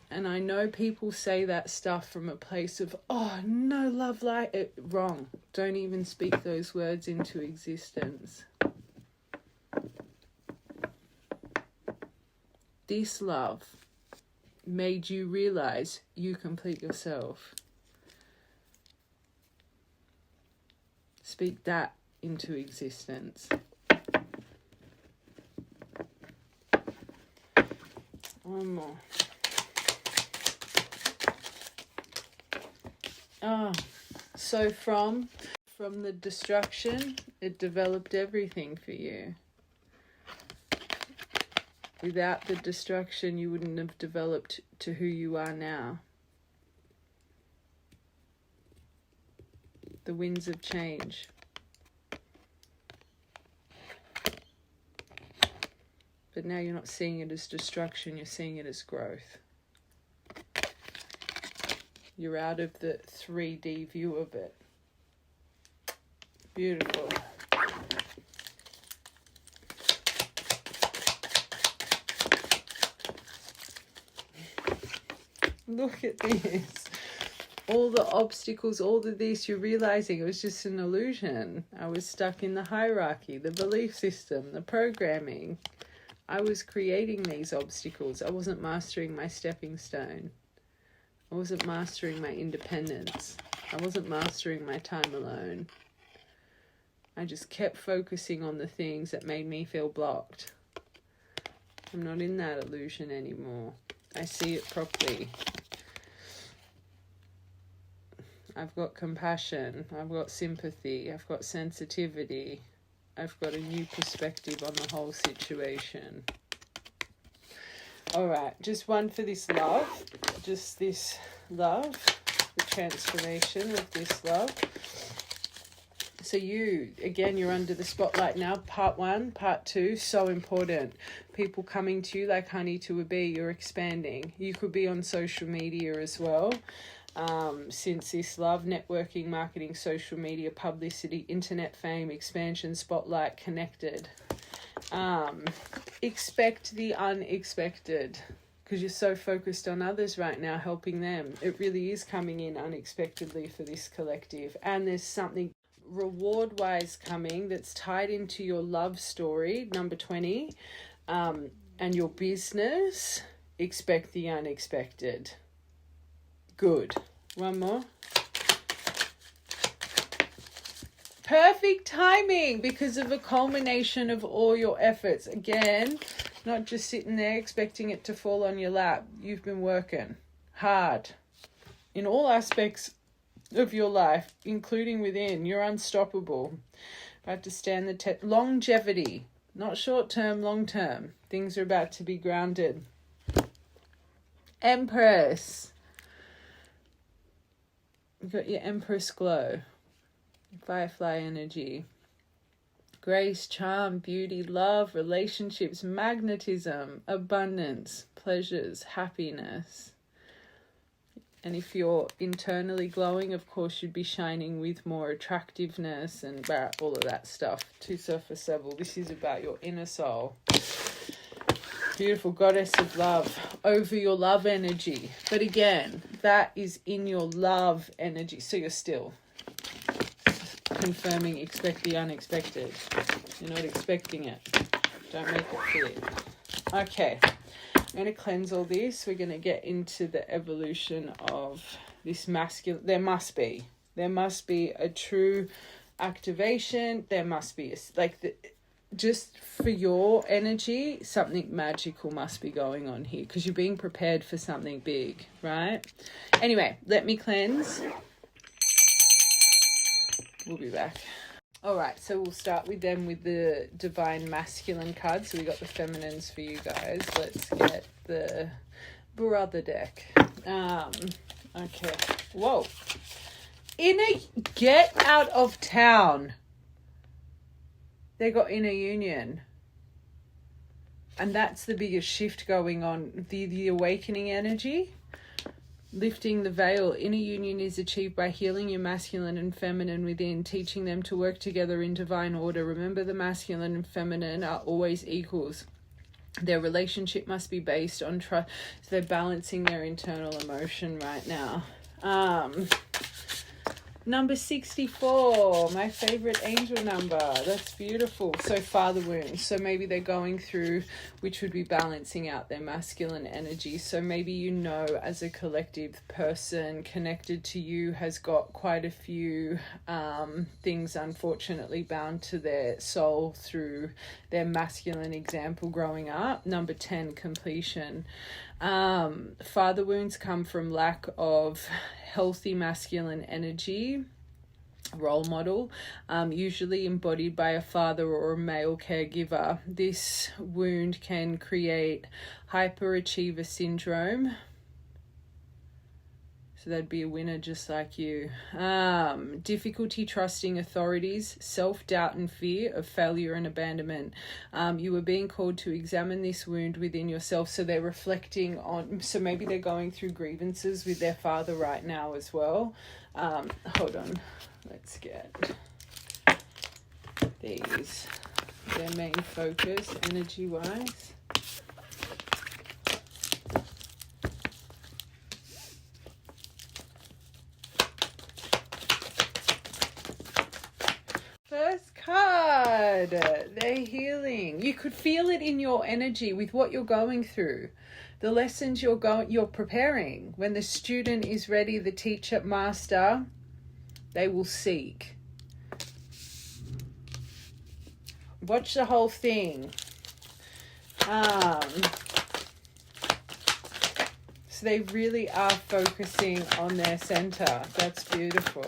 And I know people say that stuff from a place of, oh, no love like it. Wrong. Don't even speak those words into existence. This love made you realize you complete yourself. Speak that into existence. One more. So from the destruction, it developed everything for you. Without the destruction, you wouldn't have developed to who you are now. The winds of change. But now you're not seeing it as destruction, you're seeing it as growth. You're out of the 3D view of it. Beautiful. Look at this. All the obstacles, all of this, you're realizing it was just an illusion. I was stuck in the hierarchy, the belief system, the programming. I was creating these obstacles. I wasn't mastering my stepping stone. I wasn't mastering my independence. I wasn't mastering my time alone. I just kept focusing on the things that made me feel blocked. I'm not in that illusion anymore. I see it properly. I've got compassion. I've got sympathy. I've got sensitivity. I've got a new perspective on the whole situation. All right, just one for this love. Just this love, the transformation of this love. So you, again, you're under the spotlight now. Part 1, part 2, so important. People coming to you like honey to a bee. You're expanding. You could be on social media as well. Since this love, networking, marketing, social media, publicity, internet fame, expansion, spotlight, connected. Expect the unexpected, because you're so focused on others right now, helping them. It really is coming in unexpectedly for this collective. And there's something reward-wise coming that's tied into your love story, number 20, and your business. Expect the unexpected. Good. One more. Perfect timing because of a culmination of all your efforts. Again, not just sitting there expecting it to fall on your lap. You've been working hard in all aspects of your life, including within. You're unstoppable. About to stand the test. Longevity, not short term, long term. Things are about to be grounded. Empress. You've got your Empress glow. Firefly energy. Grace, charm, beauty, love, relationships, magnetism, abundance, pleasures, happiness. And if you're internally glowing, of course, you'd be shining with more attractiveness and all of that stuff to surface level. This is about your inner soul. Beautiful goddess of love, over your love energy. But again, that is in your love energy. So you're still confirming, expect the unexpected. You're not expecting it. Don't make it fit. Okay. I'm going to cleanse all this. We're going to get into the evolution of this masculine. There must be a true activation. There must be just for your energy, something magical must be going on here, because you're being prepared for something big, right? Anyway, let me cleanse. We'll be back. All right, so we'll start with the divine masculine card. So we got the feminines for you guys. Let's get the brother deck. Okay. Whoa. Get out of town. They got inner union. And that's the biggest shift going on. The awakening energy. Lifting the veil. Inner union is achieved by healing your masculine and feminine within, teaching them to work together in divine order. Remember, the masculine and feminine are always equals. Their relationship must be based on trust. So they're balancing their internal emotion right now. Number 64, my favorite angel number. That's beautiful. So father wounds. So maybe they're going through, which would be balancing out their masculine energy. So maybe, you know, as a collective person connected to you has got quite a few things unfortunately bound to their soul through their masculine example growing up. Number 10, completion. Father wounds come from lack of healthy masculine energy, role model, usually embodied by a father or a male caregiver. This wound can create hyperachiever syndrome. So they'd be a winner just like you. Difficulty trusting authorities, self-doubt and fear of failure and abandonment. You are being called to examine this wound within yourself. So they're reflecting on, so maybe they're going through grievances with their father right now as well. Hold on. Let's get these. Their main focus energy-wise. First card, they're healing. You could feel it in your energy with what you're going through. The lessons you're preparing. When the student is ready, the teacher, master, they will seek. Watch the whole thing. So they really are focusing on their center. That's beautiful.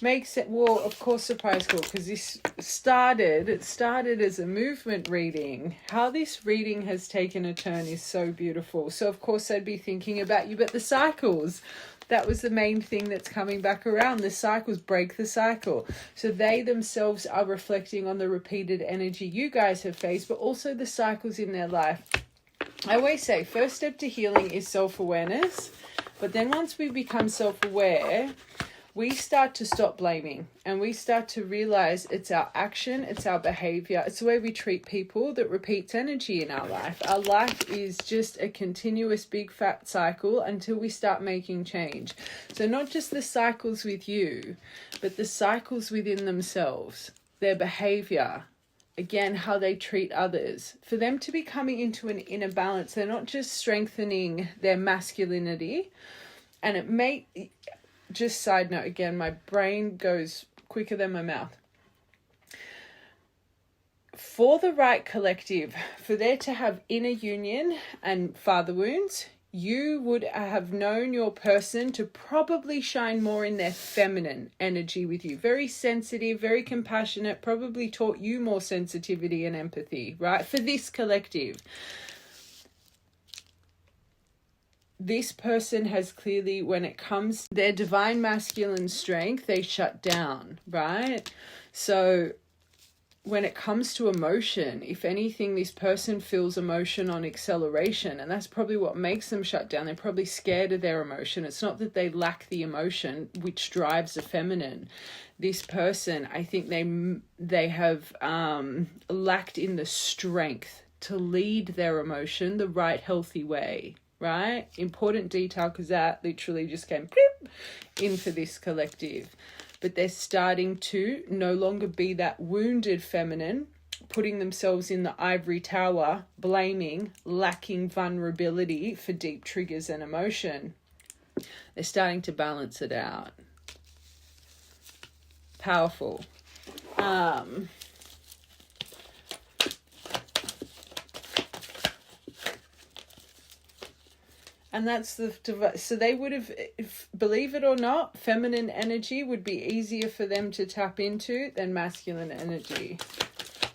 Makes it, well, of course, surprise call, because it started as a movement reading. How this reading has taken a turn is so beautiful. So of course I'd be thinking about you, but the cycles, that was the main thing that's coming back around. The cycles, break the cycle. So they themselves are reflecting on the repeated energy you guys have faced, but also the cycles in their life. I always say first step to healing is self-awareness, but then once we become self-aware, we start to stop blaming, and we start to realize it's our action, it's our behavior, it's the way we treat people that repeats energy in our life. Our life is just a continuous big fat cycle until we start making change. So not just the cycles with you, but the cycles within themselves, their behavior, again, how they treat others. For them to be coming into an inner balance, they're not just strengthening their masculinity, and it may... Just side note, again, my brain goes quicker than my mouth. For the right collective, for there to have inner union and father wounds, you would have known your person to probably shine more in their feminine energy with you. Very sensitive, very compassionate, probably taught you more sensitivity and empathy, right? For this collective. This person has clearly, when it comes to their divine masculine strength, they shut down, right? So when it comes to emotion, if anything, this person feels emotion on acceleration, and that's probably what makes them shut down. They're probably scared of their emotion. It's not that they lack the emotion, which drives the feminine. This person, I think they have lacked in the strength to lead their emotion the right, healthy way. Right? Important detail, because that literally just came in for this collective. But they're starting to no longer be that wounded feminine, putting themselves in the ivory tower, blaming, lacking vulnerability for deep triggers and emotion. They're starting to balance it out. Powerful. And that's so they would have, believe it or not, feminine energy would be easier for them to tap into than masculine energy.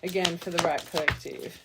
Again, for the right collective.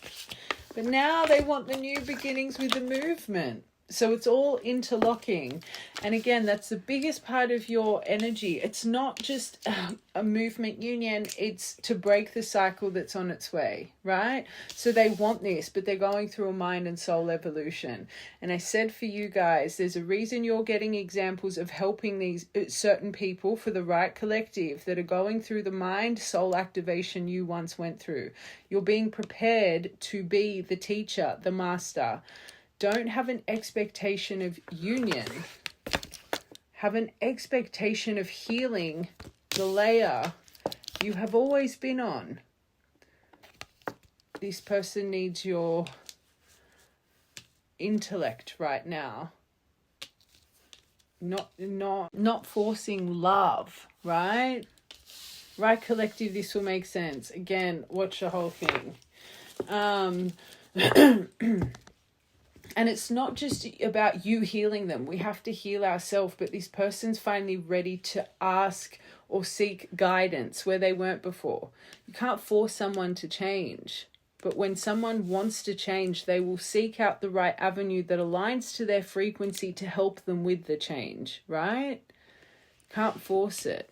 But now they want the new beginnings with the movement. So it's all interlocking. And again, that's the biggest part of your energy. It's not just a movement union. It's to break the cycle that's on its way, right? So they want this, but they're going through a mind and soul evolution. And I said for you guys, there's a reason you're getting examples of helping these certain people for the right collective that are going through the mind soul activation you once went through. You're being prepared to be the teacher, the master. Don't have an expectation of union. Have an expectation of healing the layer you have always been on. This person needs your intellect right now. Not forcing love, right? Right collective, this will make sense. Again, watch the whole thing. And it's not just about you healing them. We have to heal ourselves, but this person's finally ready to ask or seek guidance where they weren't before. You can't force someone to change, but when someone wants to change, they will seek out the right avenue that aligns to their frequency to help them with the change, right? Can't force it.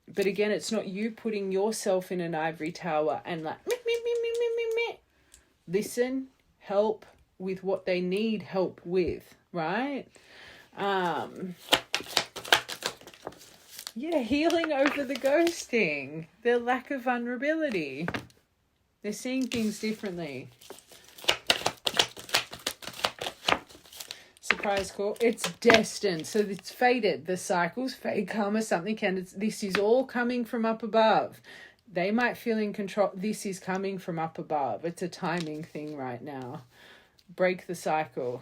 But again, it's not you putting yourself in an ivory tower and like, meh. Listen, help with what they need help with, right? Healing over the ghosting, their lack of vulnerability. They're seeing things differently. Surprise call. It's destined. So it's fated. The cycles, fate, karma, something can. This is all coming from up above. They might feel in control. This is coming from up above. It's a timing thing right now. Break the cycle.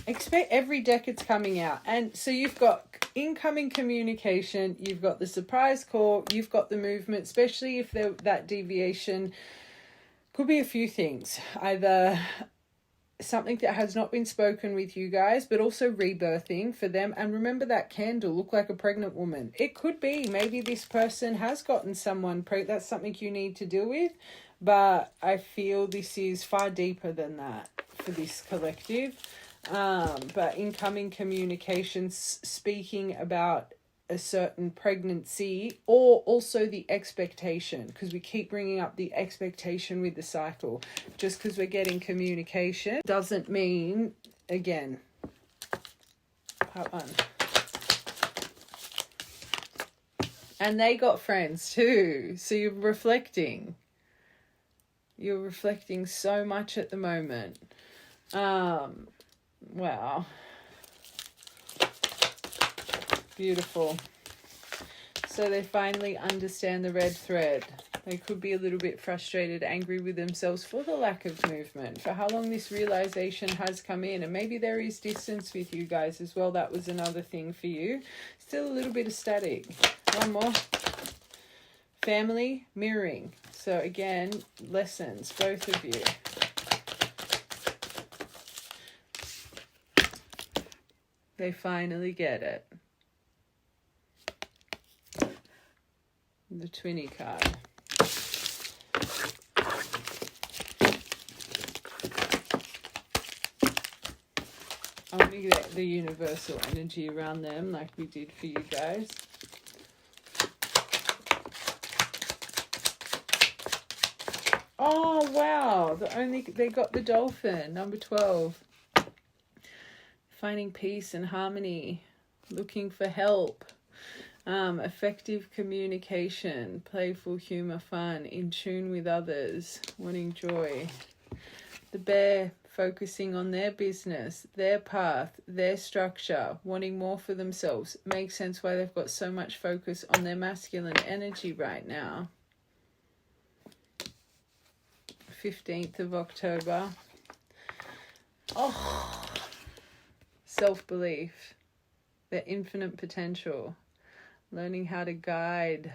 Expect every deck it's coming out. And so you've got incoming communication. You've got the surprise call. You've got the movement, especially if that deviation could be a few things. Either something that has not been spoken with you guys, but also rebirthing for them. And remember that candle, look like a pregnant woman. It could be, maybe this person has gotten someone pregnant. That's something you need to deal with. But I feel this is far deeper than that for this collective. But incoming communications speaking about a certain pregnancy, or also the expectation, because we keep bringing up the expectation with the cycle. Just because we're getting communication doesn't mean, again, part one. And they got friends too, so you're reflecting so much at the moment. Wow. Beautiful. So they finally understand the red thread. They could be a little bit frustrated, angry with themselves for the lack of movement, for how long this realization has come in. And maybe there is distance with you guys as well. That was another thing for you. Still a little bit of static. One more. Family, mirroring. So again, lessons, both of you. They finally get it. The Twinny card. I want to get the universal energy around them like we did for you guys. Oh, wow. They got the dolphin, number 12. Finding peace and harmony. Looking for help. Effective communication, playful humor, fun, in tune with others, wanting joy. The bear, focusing on their business, their path, their structure, wanting more for themselves. Makes sense why they've got so much focus on their masculine energy right now. 15th of October. Oh, self-belief, their infinite potential. Learning how to guide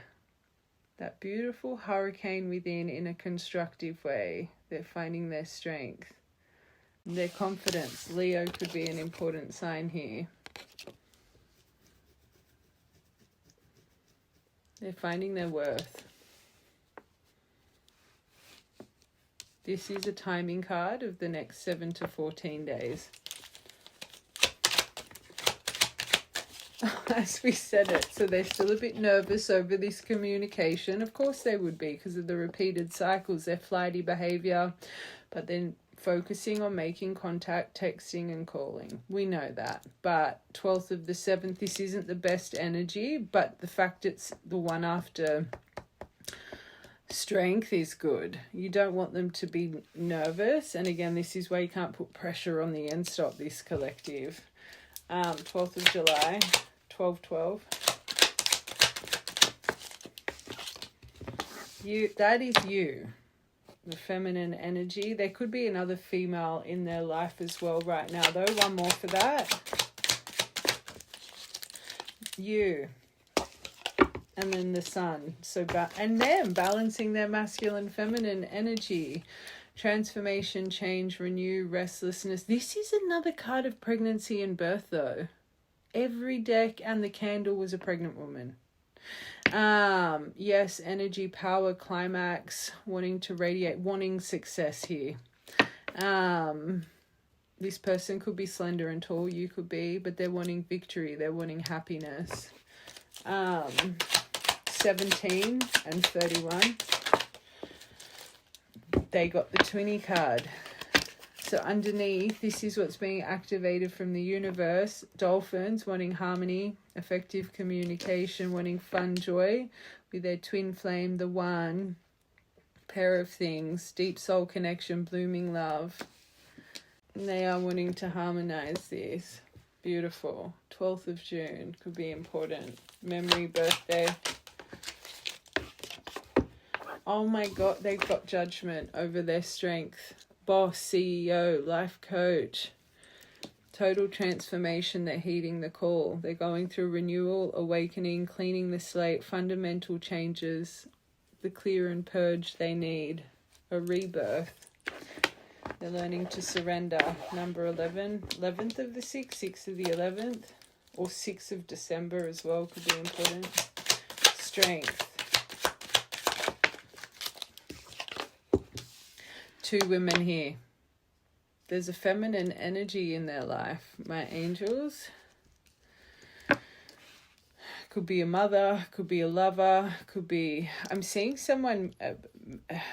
that beautiful hurricane within in a constructive way. They're finding their strength. Their confidence. Leo could be an important sign here. They're finding their worth. This is a timing card of the next 7 to 14 days. As we said it, so they're still a bit nervous over this communication. Of course they would be, because of the repeated cycles, their flighty behavior, but then focusing on making contact, texting and calling. We know that. But 12th of the 7th, this isn't the best energy, but the fact it's the one after strength is good. You don't want them to be nervous. And again, this is why you can't put pressure on the end stop, this collective. 12th of July. 12-12. That is you. The feminine energy. There could be another female in their life as well right now, though. One more for that. You. And then the sun. So and them balancing their masculine, feminine energy. Transformation, change, renew, restlessness. This is another card of pregnancy and birth, though. Every deck and the candle was a pregnant woman. Yes, energy, power, climax, wanting to radiate, wanting success here. This person could be slender and tall, you could be, but they're wanting victory, they're wanting happiness. 17 and 31. They got the Twinny card. So underneath, this is what's being activated from the universe. Dolphins wanting harmony, effective communication, wanting fun, joy with their twin flame, the one. Pair of things, deep soul connection, blooming love. And they are wanting to harmonize this. Beautiful. 12th of June could be important. Memory, birthday. Oh my God, they've got judgment over their strength. Boss, CEO, life coach, total transformation, they're heeding the call. They're going through renewal, awakening, cleaning the slate, fundamental changes, the clear and purge they need, a rebirth. They're learning to surrender. Number 11, 11th of the 6th, 6th of the 11th, or 6th of December as well could be important. Strength. 2 women here. There's a feminine energy in their life. My angels. Could be a mother, could be a lover, could be... I'm seeing someone,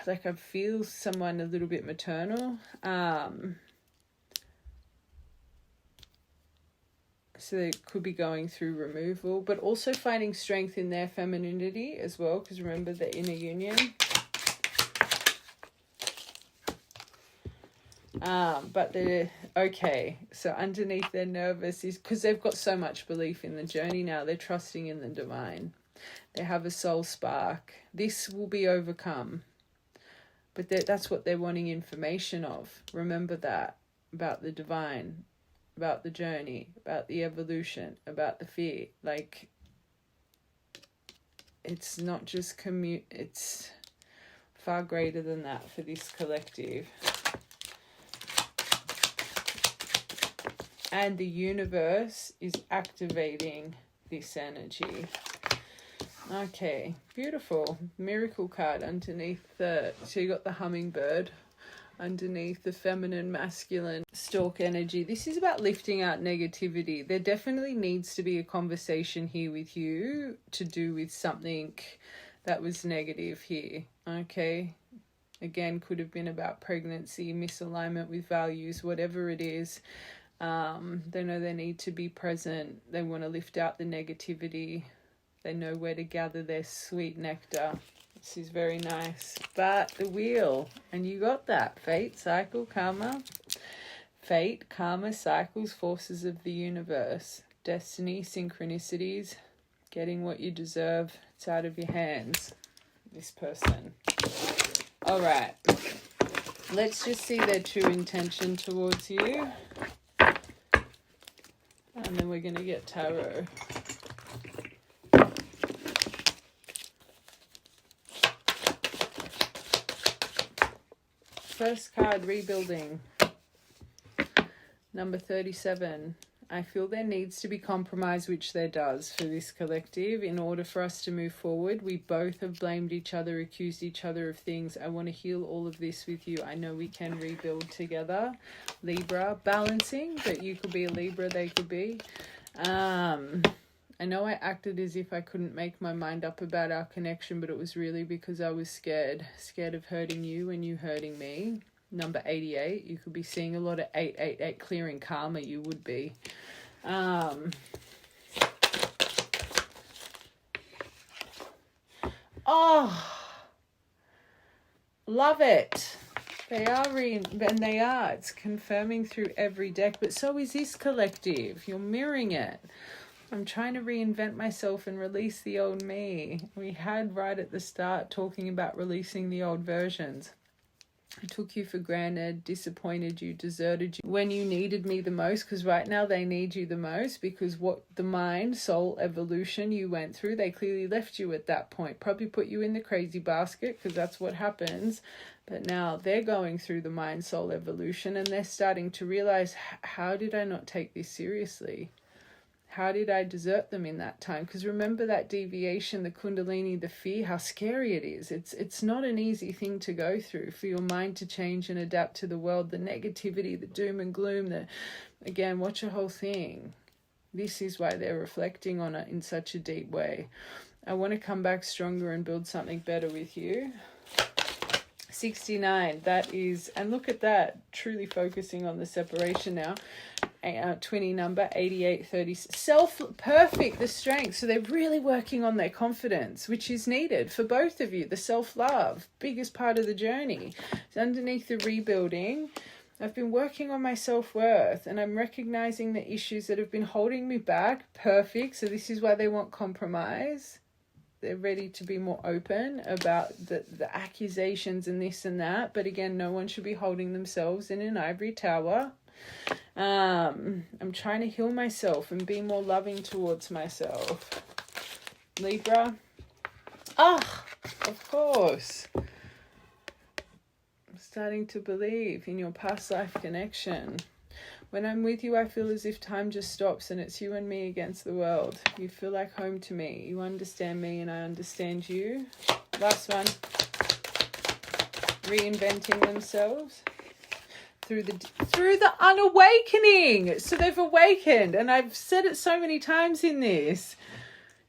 like I feel someone a little bit maternal. So they could be going through removal, but also finding strength in their femininity as well, because remember the inner union. But they're okay. So underneath their nervous is because they've got so much belief in the journey now. They're trusting in the divine. They have a soul spark. This will be overcome. But that's what they're wanting information of. Remember that. About the divine. About the journey. About the evolution. About the fear. Like, it's not just it's far greater than that for this collective. And the universe is activating this energy. Okay, beautiful. Miracle card underneath the... So you got the hummingbird underneath the feminine, masculine stork energy. This is about lifting out negativity. There definitely needs to be a conversation here with you to do with something that was negative here. Okay? Again, could have been about pregnancy, misalignment with values, whatever it is. They know they need to be present. They want to lift out the negativity. They know where to gather their sweet nectar. This is very nice. But the wheel, and you got that. Fate, cycle, karma. Fate, karma, cycles, forces of the universe. Destiny, synchronicities. Getting what you deserve. It's out of your hands. This person. All right. Let's just see their true intention towards you. And then we're going to get tarot. First card, rebuilding. Number 37. I feel there needs to be compromise, which there does for this collective. In order for us to move forward, we both have blamed each other, accused each other of things. I want to heal all of this with you. I know we can rebuild together. Libra, balancing, but you could be a Libra, they could be. I know I acted as if I couldn't make my mind up about our connection, but it was really because I was scared of hurting you and you hurting me. Number 88, you could be seeing a lot of 888 clearing karma, you would be. Oh, love it. They are, and they are. It's confirming through every deck, but so is this collective. You're mirroring it. I'm trying to reinvent myself and release the old me. We had right at the start talking about releasing the old versions. I took you for granted, disappointed you, deserted you when you needed me the most, because right now they need you the most, because what the mind, soul, evolution you went through, they clearly left you at that point. Probably put you in the crazy basket, because that's what happens. But now they're going through the mind, soul, evolution, and they're starting to realize, how did I not take this seriously? How did I desert them in that time? Because remember that deviation, the kundalini, the fear, how scary it is. It's not an easy thing to go through for your mind to change and adapt to the world, the negativity, the doom and gloom, again, watch a whole thing. This is why they're reflecting on it in such a deep way. I want to come back stronger and build something better with you. 69, that is, and look at that, truly focusing on the separation now. 20 number 8830, perfect, the strength. So they're really working on their confidence, which is needed for both of you. The self-love, biggest part of the journey. So underneath the rebuilding, I've been working on my self-worth, and I'm recognizing the issues that have been holding me back. Perfect. So this is why they want compromise. They're ready to be more open about the accusations and this and that. But again, no one should be holding themselves in an ivory tower. I'm trying to heal myself and be more loving towards myself. Libra. Ah, of course. starting to believe in your past life connection. When I'm with you, I feel as if time just stops and it's you and me against the world. You feel like home to me. You understand me and I understand you. Last one. Reinventing themselves through the unawakening. So they've awakened, and I've said it so many times in this.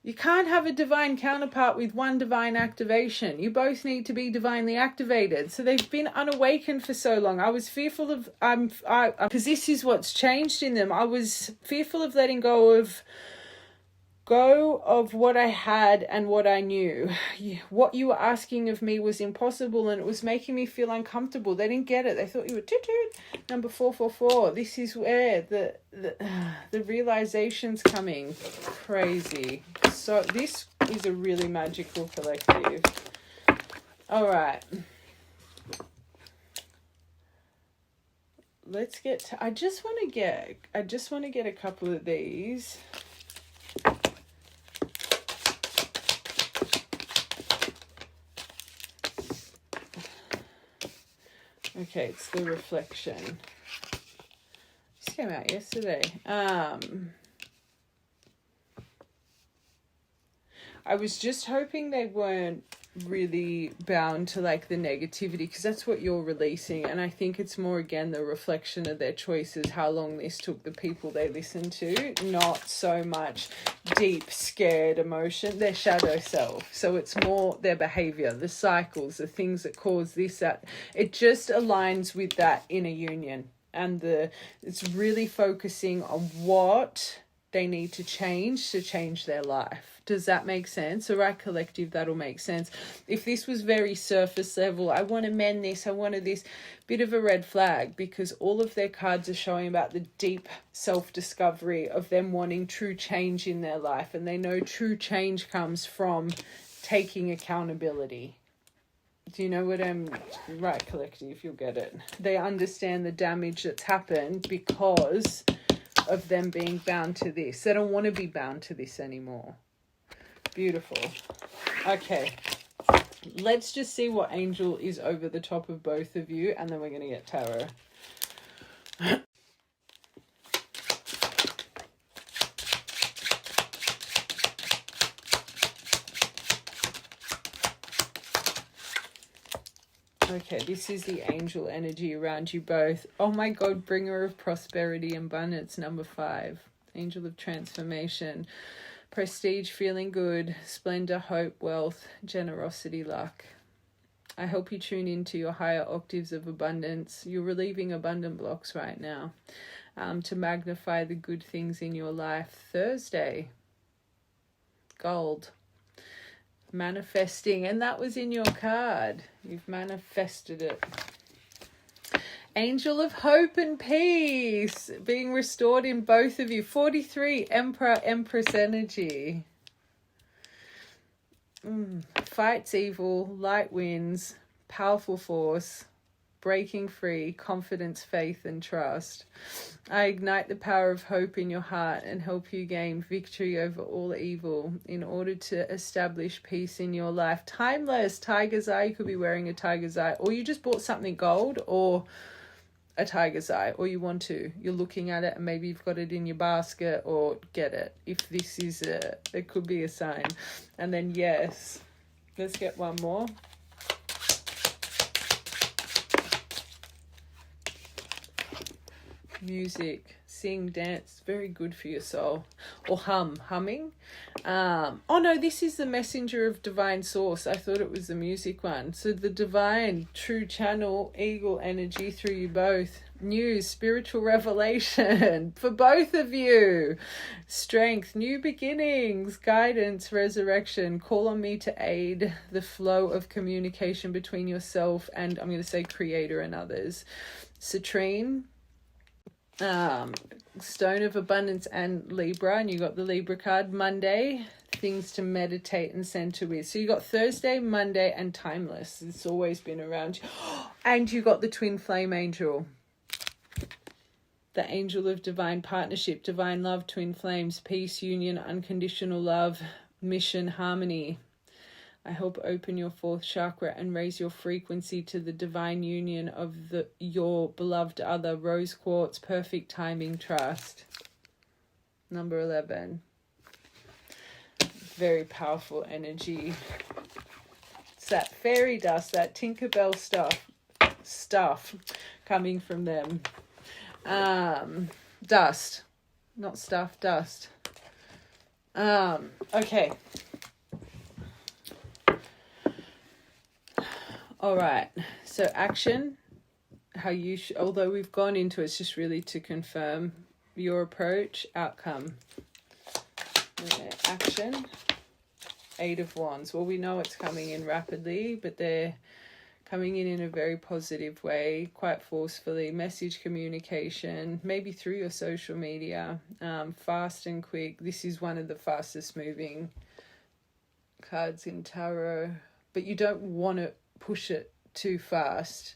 You can't have a divine counterpart with one divine activation. You both need to be divinely activated. So they've been unawakened for so long. I was fearful of, because this is what's changed in them. I was fearful of letting go of what I had and what I knew. What you were asking of me was impossible, and it was making me feel uncomfortable. They didn't get it. They thought you were number 444. This is where the realization's coming. Crazy. So this is a really magical collective. All right. Let's get to, I just want to get a couple of these. Okay, it's the reflection. This came out yesterday. I was just hoping they weren't really bound to like the negativity, because that's what you're releasing, and I think it's more again the reflection of their choices, how long this took the people they listened to, not so much deep scared emotion, their shadow self. So it's more their behavior, the cycles, the things that cause this, that it just aligns with that inner union, and it's really focusing on what they need to change their life. Does that make sense? All right, collective, that'll make sense. If this was very surface level, I want to mend this, I wanted this, bit of a red flag, because all of their cards are showing about the deep self-discovery of them wanting true change in their life. And they know true change comes from taking accountability. Do you know what I'm... Right, collective, you'll get it. They understand the damage that's happened because of them being bound to this. They don't want to be bound to this anymore. Beautiful. Okay. Let's just see what angel is over the top of both of you, and then we're going to get tarot. Okay, this is the angel energy around you both. Oh my God, bringer of prosperity and abundance, number 5. Angel of transformation. Prestige, feeling good, splendor, hope, wealth, generosity, luck. I help you tune into your higher octaves of abundance. You're relieving abundant blocks right now, to magnify the good things in your life. Thursday, gold. Manifesting, and that was in your card. You've manifested it. Angel of hope and peace being restored in both of you. 43, Emperor, Empress energy. Fights evil, light wins, powerful force, breaking free, confidence, faith, and trust. I ignite the power of hope in your heart and help you gain victory over all evil in order to establish peace in your life. Timeless, tiger's eye. You could be wearing a tiger's eye, or you just bought something gold, or a tiger's eye, or you want to. You're looking at it and maybe you've got it in your basket, or get it. If this is it could be a sign. And then yes, let's get one more. Music, sing, dance, very good for your soul. Or humming. Oh no, this is the messenger of divine source. I thought it was the music one. So the divine true channel, eagle energy through you both. News, spiritual revelation for both of you. Strength, new beginnings, guidance, resurrection. Call on me to aid the flow of communication between yourself and, I'm going to say, creator and others. Citrine, Stone of Abundance and Libra, and you got the Libra card. Monday, things to meditate and center with. So you got Thursday, Monday, and Timeless. It's always been around you. And you got the Twin Flame Angel, the Angel of Divine Partnership, Divine Love, Twin Flames, Peace, Union, Unconditional Love, Mission, Harmony. I help open your 4th chakra and raise your frequency to the divine union of your beloved other. Rose quartz, perfect timing, trust. Number 11. Very powerful energy. It's that fairy dust, that Tinkerbell stuff coming from them. Dust. Not stuff, dust. Okay. All right. So action, how you although we've gone into it's just really to confirm your approach. Outcome. Okay. Action. 8 of Wands. Well, we know it's coming in rapidly, but they're coming in a very positive way, quite forcefully. Message communication, maybe through your social media, fast and quick. This is one of the fastest moving cards in tarot, but you don't want to push it too fast.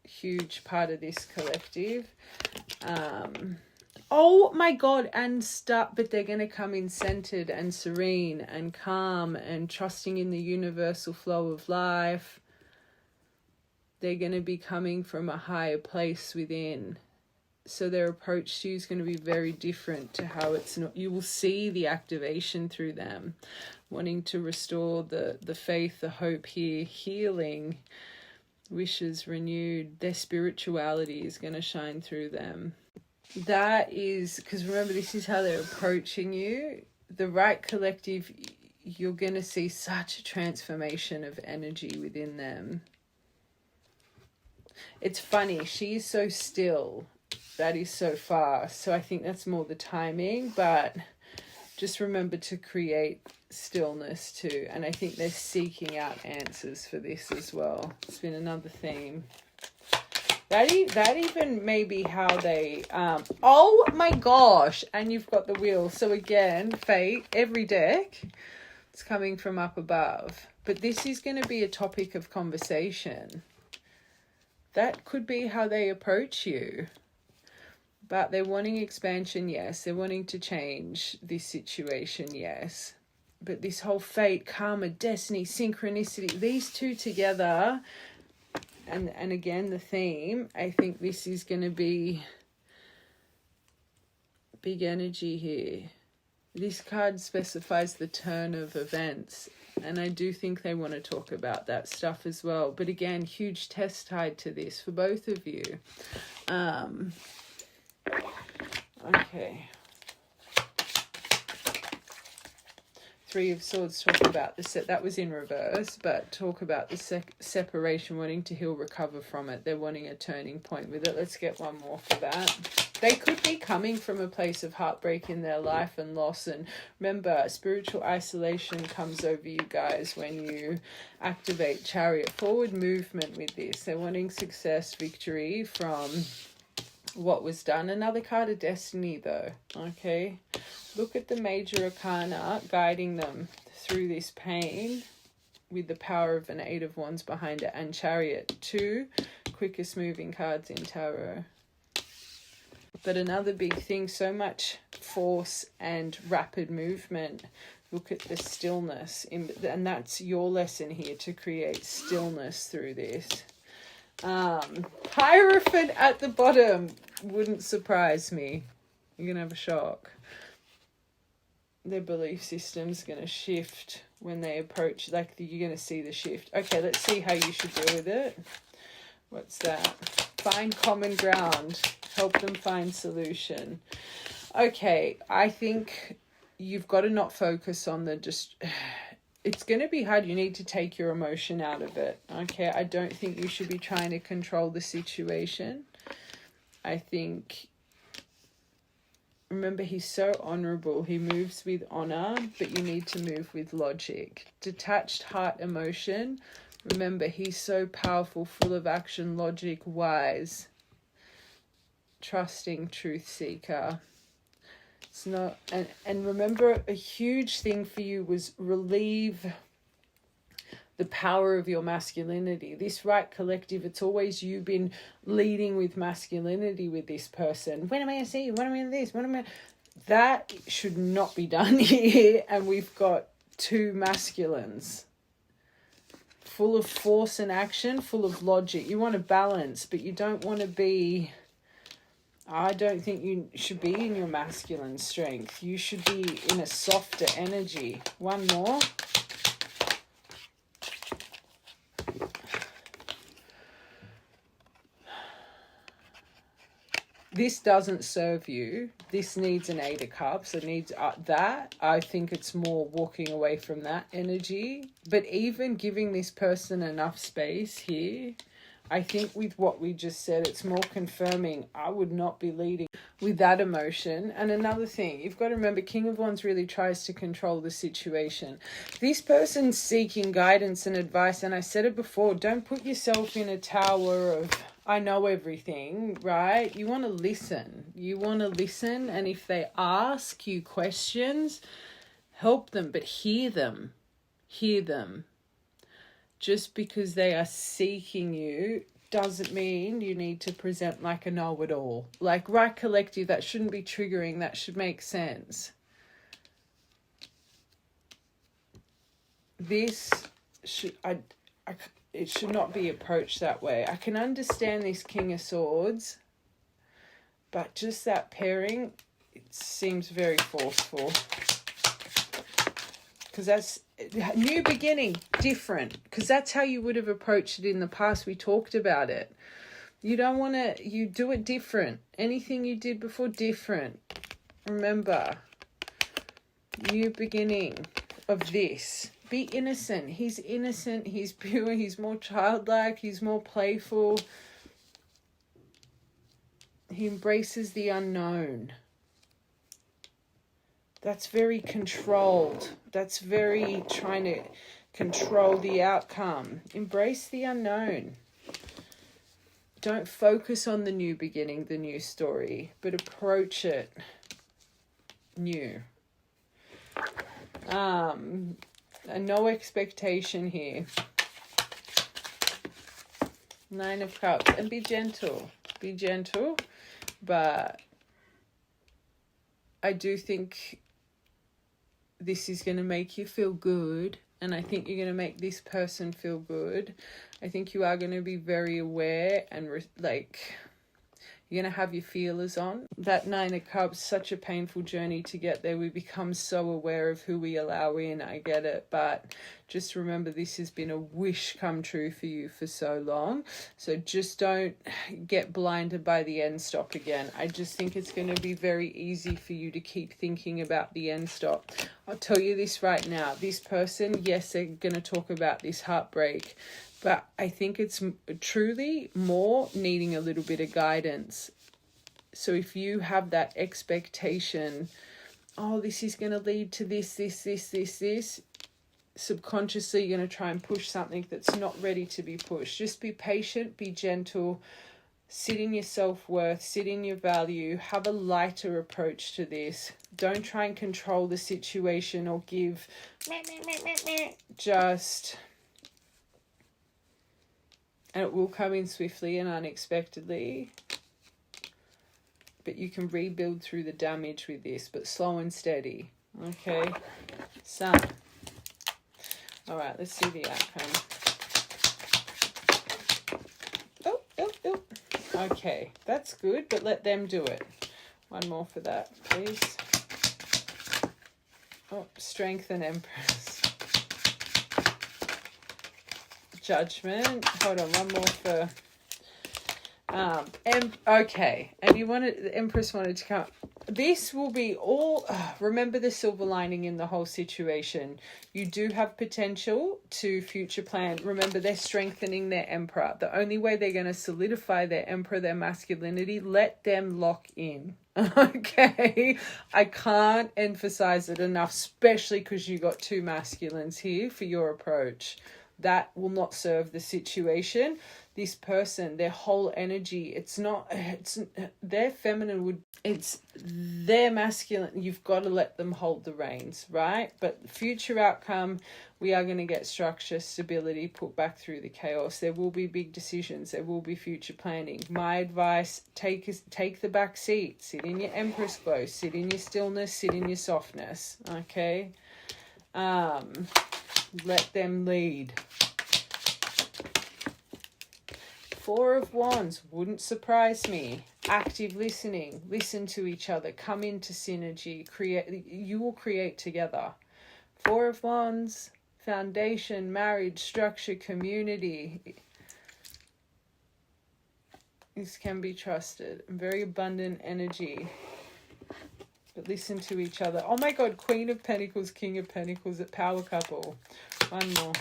Huge part of this collective. Oh my God, but they're going to come in centered and serene and calm and trusting in the universal flow of life. They're going to be coming from a higher place within. So their approach to you is going to be very different to how it's not. You will see the activation through them, wanting to restore the faith, the hope here, healing, wishes renewed. Their spirituality is going to shine through them. That is, because remember, this is how they're approaching you. The right collective, you're going to see such a transformation of energy within them. It's funny, she is so still, that is so fast. So I think that's more the timing, but just remember to create stillness too. And I think they're seeking out answers for this as well. It's been another theme. That even may be how they, oh my gosh, and you've got the wheel. So again, fate, every deck, it's coming from up above. But this is going to be a topic of conversation. That could be how they approach you. But they're wanting expansion, yes. They're wanting to change this situation, yes. But this whole fate, karma, destiny, synchronicity, these two together, and again, the theme, I think this is going to be big energy here. This card specifies the turn of events. And I do think they want to talk about that stuff as well. But again, huge test tied to this for both of you. Okay. 3 of Swords talk about that was in reverse, but talk about the separation, wanting to heal, recover from it. They're wanting a turning point with it. Let's get one more for that. They could be coming from a place of heartbreak in their life and loss. And remember, spiritual isolation comes over you guys when you activate Chariot. Forward movement with this. They're wanting success, victory from what was done. Another card of destiny though. Okay. Look at the major arcana guiding them through this pain with the power of an 8 of Wands behind it and Chariot. 2 quickest moving cards in tarot. But another big thing, so much force and rapid movement. Look at the stillness. And that's your lesson here, to create stillness through this. Hierophant at the bottom. Wouldn't surprise me. You're going to have a shock. Their belief system's going to shift when they approach. Like, you're going to see the shift. Okay, let's see how you should deal with it. What's that? Find common ground. Help them find solution. Okay, I think you've got to not focus on it's going to be hard. You need to take your emotion out of it. Okay, I don't think you should be trying to control the situation. I think, remember, he's so honorable. He moves with honor, but you need to move with logic. Detached heart emotion. Remember, he's so powerful, full of action, logic, wise, trusting, truth seeker. It's not, and remember, a huge thing for you was relieve the power of your masculinity. This right collective, it's always you been leading with masculinity with this person. When am I going to see you? When am I going to this? When am I? That should not be done here. And we've got 2 masculines. full of force and action, full of logic. You want to balance, but you don't want to be... I don't think you should be in your masculine strength. You should be in a softer energy. One more. This doesn't serve you. This needs an 8 of Cups. It needs that. I think it's more walking away from that energy. But even giving this person enough space here, I think with what we just said, it's more confirming I would not be leading with that emotion. And another thing, you've got to remember, King of Wands really tries to control the situation. This person's seeking guidance and advice. And I said it before, don't put yourself in a tower of, I know everything, right? You want to listen. You want to listen. And if they ask you questions, help them, but hear them. Hear them. Just because they are seeking you doesn't mean you need to present like a know-it-all. Like, right, collective, that shouldn't be triggering. That should make sense. This should, it should not be approached that way. I can understand this King of Swords, but just that pairing, it seems very forceful. Because that's new beginning, different. Because that's how you would have approached it in the past. We talked about it. You don't want to, you do it different. Anything you did before, different. Remember, new beginning of this. Be innocent. He's innocent. He's pure. He's more childlike. He's more playful. He embraces the unknown. That's very controlled. That's very trying to control the outcome. Embrace the unknown. Don't focus on the new beginning, the new story, but approach it new. And no expectation here. 9 of Cups. And be gentle. Be gentle. But I do think this is going to make you feel good. And I think you're going to make this person feel good. I think you are going to be very aware and you're going to have your feelers on. That 9 of Cups, such a painful journey to get there. We become so aware of who we allow in. I get it. But just remember, this has been a wish come true for you for so long. So just don't get blinded by the end stop again. I just think it's going to be very easy for you to keep thinking about the end stop. I'll tell you this right now. This person, yes, they're going to talk about this heartbreak. But I think it's truly more needing a little bit of guidance. So if you have that expectation, oh, this is going to lead to this, subconsciously you're going to try and push something that's not ready to be pushed. Just be patient, be gentle, sit in your self-worth, sit in your value, have a lighter approach to this. Don't try and control the situation or give, just... And it will come in swiftly and unexpectedly. But you can rebuild through the damage with this, but slow and steady. Okay? Sun. All right, let's see the outcome. Oh. Okay, that's good, but let them do it. One more for that, please. Oh, Strength and Empress. Judgment. Hold on, one more for okay, and the Empress wanted to come. This will be all remember the silver lining in the whole situation. You do have potential to future plan. Remember, they're strengthening their Emperor. The only way they're going to solidify their Emperor, their masculinity, let them lock in. Okay, I can't emphasize it enough, especially because you got 2 masculines here for your approach. That will not serve the situation. This person, their whole energy, it's their feminine it's their masculine. You've got to let them hold the reins, right? But future outcome, we are going to get structure, stability, put back through the chaos. There will be big decisions. There will be future planning. My advice, take the back seat. Sit in your Empress glow. Sit in your stillness. Sit in your softness. Okay? Let them lead. Four of Wands, wouldn't surprise me. Active listening, listen to each other, come into synergy, you will create together. Four of Wands, foundation, marriage, structure, community. This can be trusted. Very abundant energy. But listen to each other. Oh my God, Queen of Pentacles, King of Pentacles, at power couple. One more.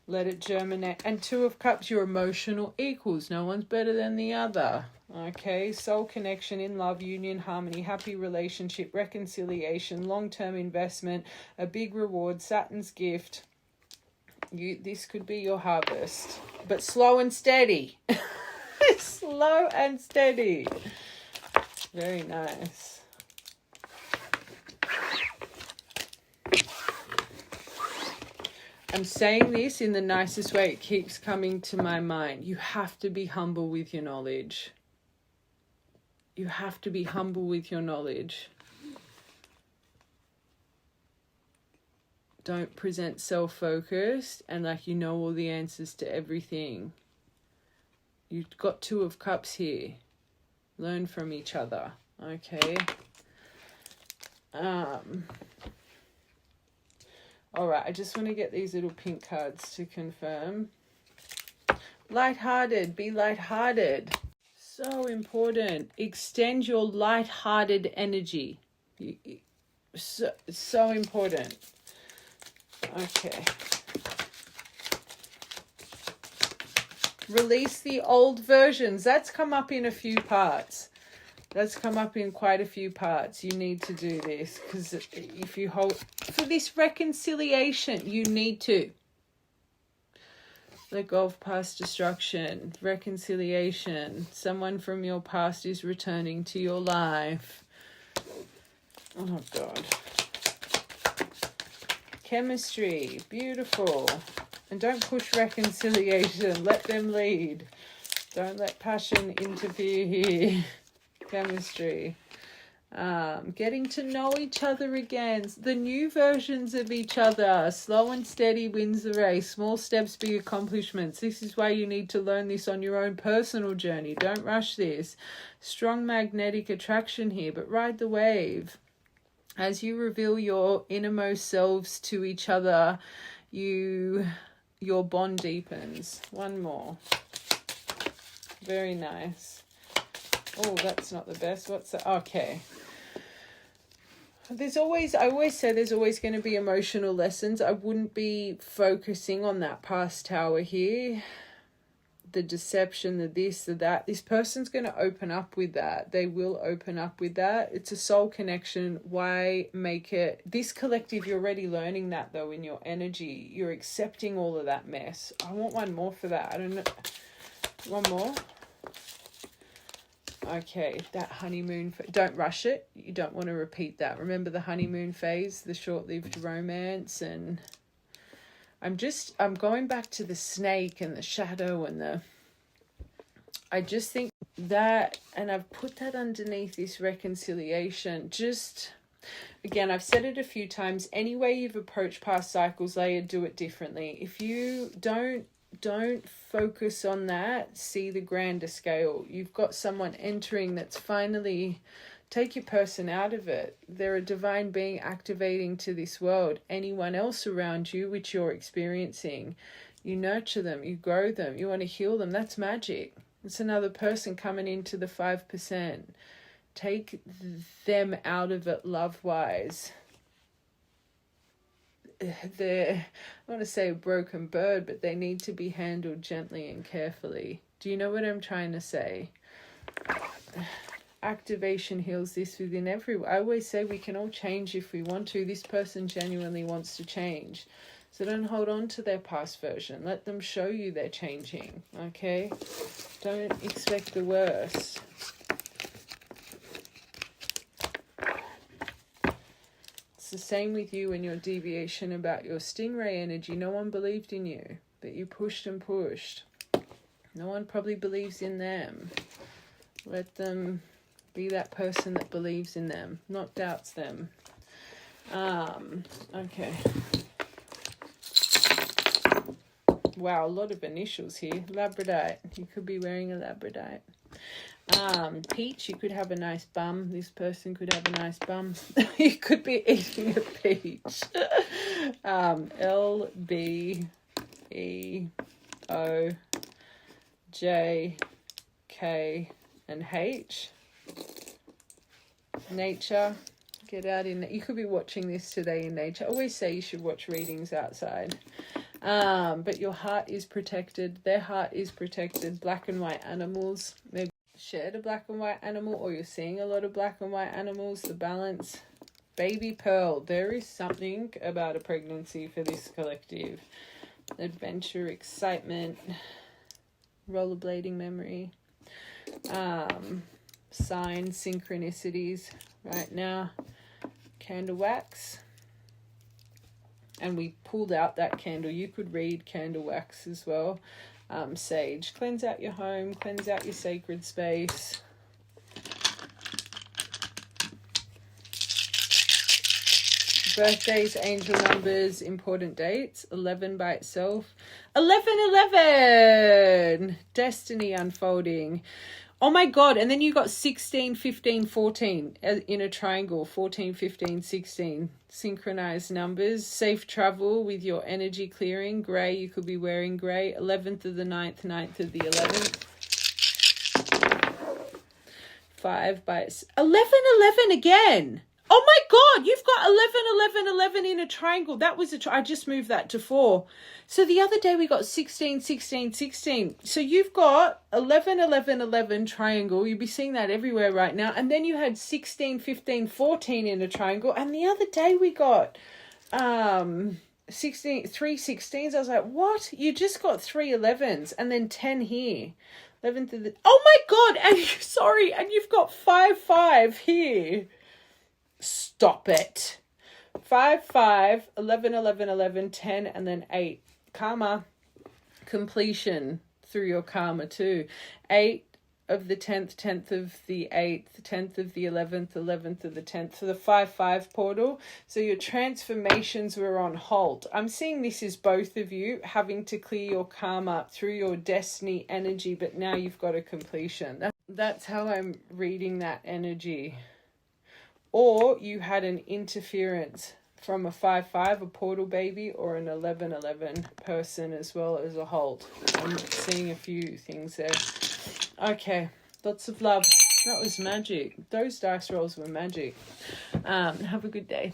Let it germinate. And Two of Cups, your emotional equals. No one's better than the other. Okay, soul connection, in love, union, harmony, happy relationship, reconciliation, long-term investment, a big reward, Saturn's gift. This could be your harvest. But slow and steady. Slow and steady. Very nice. I'm saying this in the nicest way. It keeps coming to my mind. You have to be humble with your knowledge. You have to be humble with your knowledge. Don't present self-focused and like you know all the answers to everything. You've got Two of Cups here. Learn from each other. Okay. All right, I just want to get these little pink cards to confirm. Lighthearted, be lighthearted. So important. Extend your lighthearted energy. So important. Okay. Release the old versions. That's come up in a few parts. That's come up in quite a few parts. You need to do this because if you hold for this reconciliation, you need to let go of past destruction, reconciliation. Someone from your past is returning to your life. Oh God. Chemistry, beautiful. And don't push reconciliation. Let them lead. Don't let passion interfere here. Chemistry. Getting to know each other again. The new versions of each other. Slow and steady wins the race. Small steps, big accomplishments. This is why you need to learn this on your own personal journey. Don't rush this. Strong magnetic attraction here, but ride the wave. As you reveal your innermost selves to each other, your bond deepens. One more. Very nice. Oh, that's not the best. What's that? Okay. I always say there's always going to be emotional lessons. I wouldn't be focusing on that past tower here. The deception, the this, the that. This person's going to open up with that. They will open up with that. It's a soul connection. Why make it? This collective, you're already learning that though in your energy. You're accepting all of that mess. I want one more for that. I don't know. One more. Okay, that honeymoon. Don't rush it. You don't want to repeat that. Remember the honeymoon phase, the short-lived romance, and I'm going back to the snake and the shadow and I just think that, and I've put that underneath this reconciliation. Just, again, I've said it a few times, any way you've approached past cycles, Leia, do it differently. If you don't focus on that, see the grander scale. You've got someone entering that's finally, take your person out of it. They're a divine being activating to this world. Anyone else around you, which you're experiencing, you nurture them, you grow them, you want to heal them. That's magic. It's another person coming into the 5%. Take them out of it love-wise. They're, I want to say a broken bird, but they need to be handled gently and carefully. Do you know what I'm trying to say? Activation heals this within everyone. I always say we can all change if we want to. This person genuinely wants to change. So don't hold on to their past version. Let them show you they're changing, okay? Don't expect the worst. The same with you and your deviation about your stingray energy. No one believed in you, but you pushed and pushed. No one probably believes in them. Let them be that person that believes in them, not doubts them. Okay. Wow, a lot of initials here. Labradorite. You could be wearing a labradorite. Peach, you could have a nice bum. This person could have a nice bum. You could be eating a peach. L, B, E, O, J, K, and H. Nature. Get out in. You could be watching this today in nature. I always say you should watch readings outside. But your heart is protected. Their heart is protected. Black and white animals. They've shared a black and white animal, or you're seeing a lot of black and white animals. The balance. Baby pearl. There is something about a pregnancy for this collective. Adventure, excitement, rollerblading memory. Signs, synchronicities right now. Candle wax. And we pulled out that candle. You could read candle wax as well. Sage. Cleanse out your home. Cleanse out your sacred space. Birthdays, angel numbers, important dates. 11 by itself. 11. Destiny unfolding. Oh my God. And then you got 16, 15, 14 in a triangle. 14, 15, 16. Synchronized numbers. Safe travel with your energy clearing. Grey, you could be wearing grey. 11th of the 9th, 9th of the 11th. 5 by 11 again. Oh my God, you've got 11 in a triangle. That was I just moved that to 4. So the other day we got 16, 16, 16. So you've got 11 triangle. You'll be seeing that everywhere right now. And then you had 16, 15, 14 in a triangle. And the other day we got 3 16s. I was like, what? You just got 3 11s and then 10 here. 11th of the... Oh my God. And sorry. And you've got 5 5 here. Stop it. 5 5 11 10 and then 8. Karma. Completion through your karma too. 8 of the 10th, 10th of the 8th, 10th of the 11th, 11th of the 10th. So the 5 5 portal. So your transformations were on hold. I'm seeing this is both of you having to clear your karma through your destiny energy, but now you've got a completion. That's how I'm reading that energy. Or you had an interference from a 5 5, a portal baby, or an 11 person as well as a hold. I'm seeing a few things there. Okay, lots of love. That was magic. Those dice rolls were magic. Have a good day.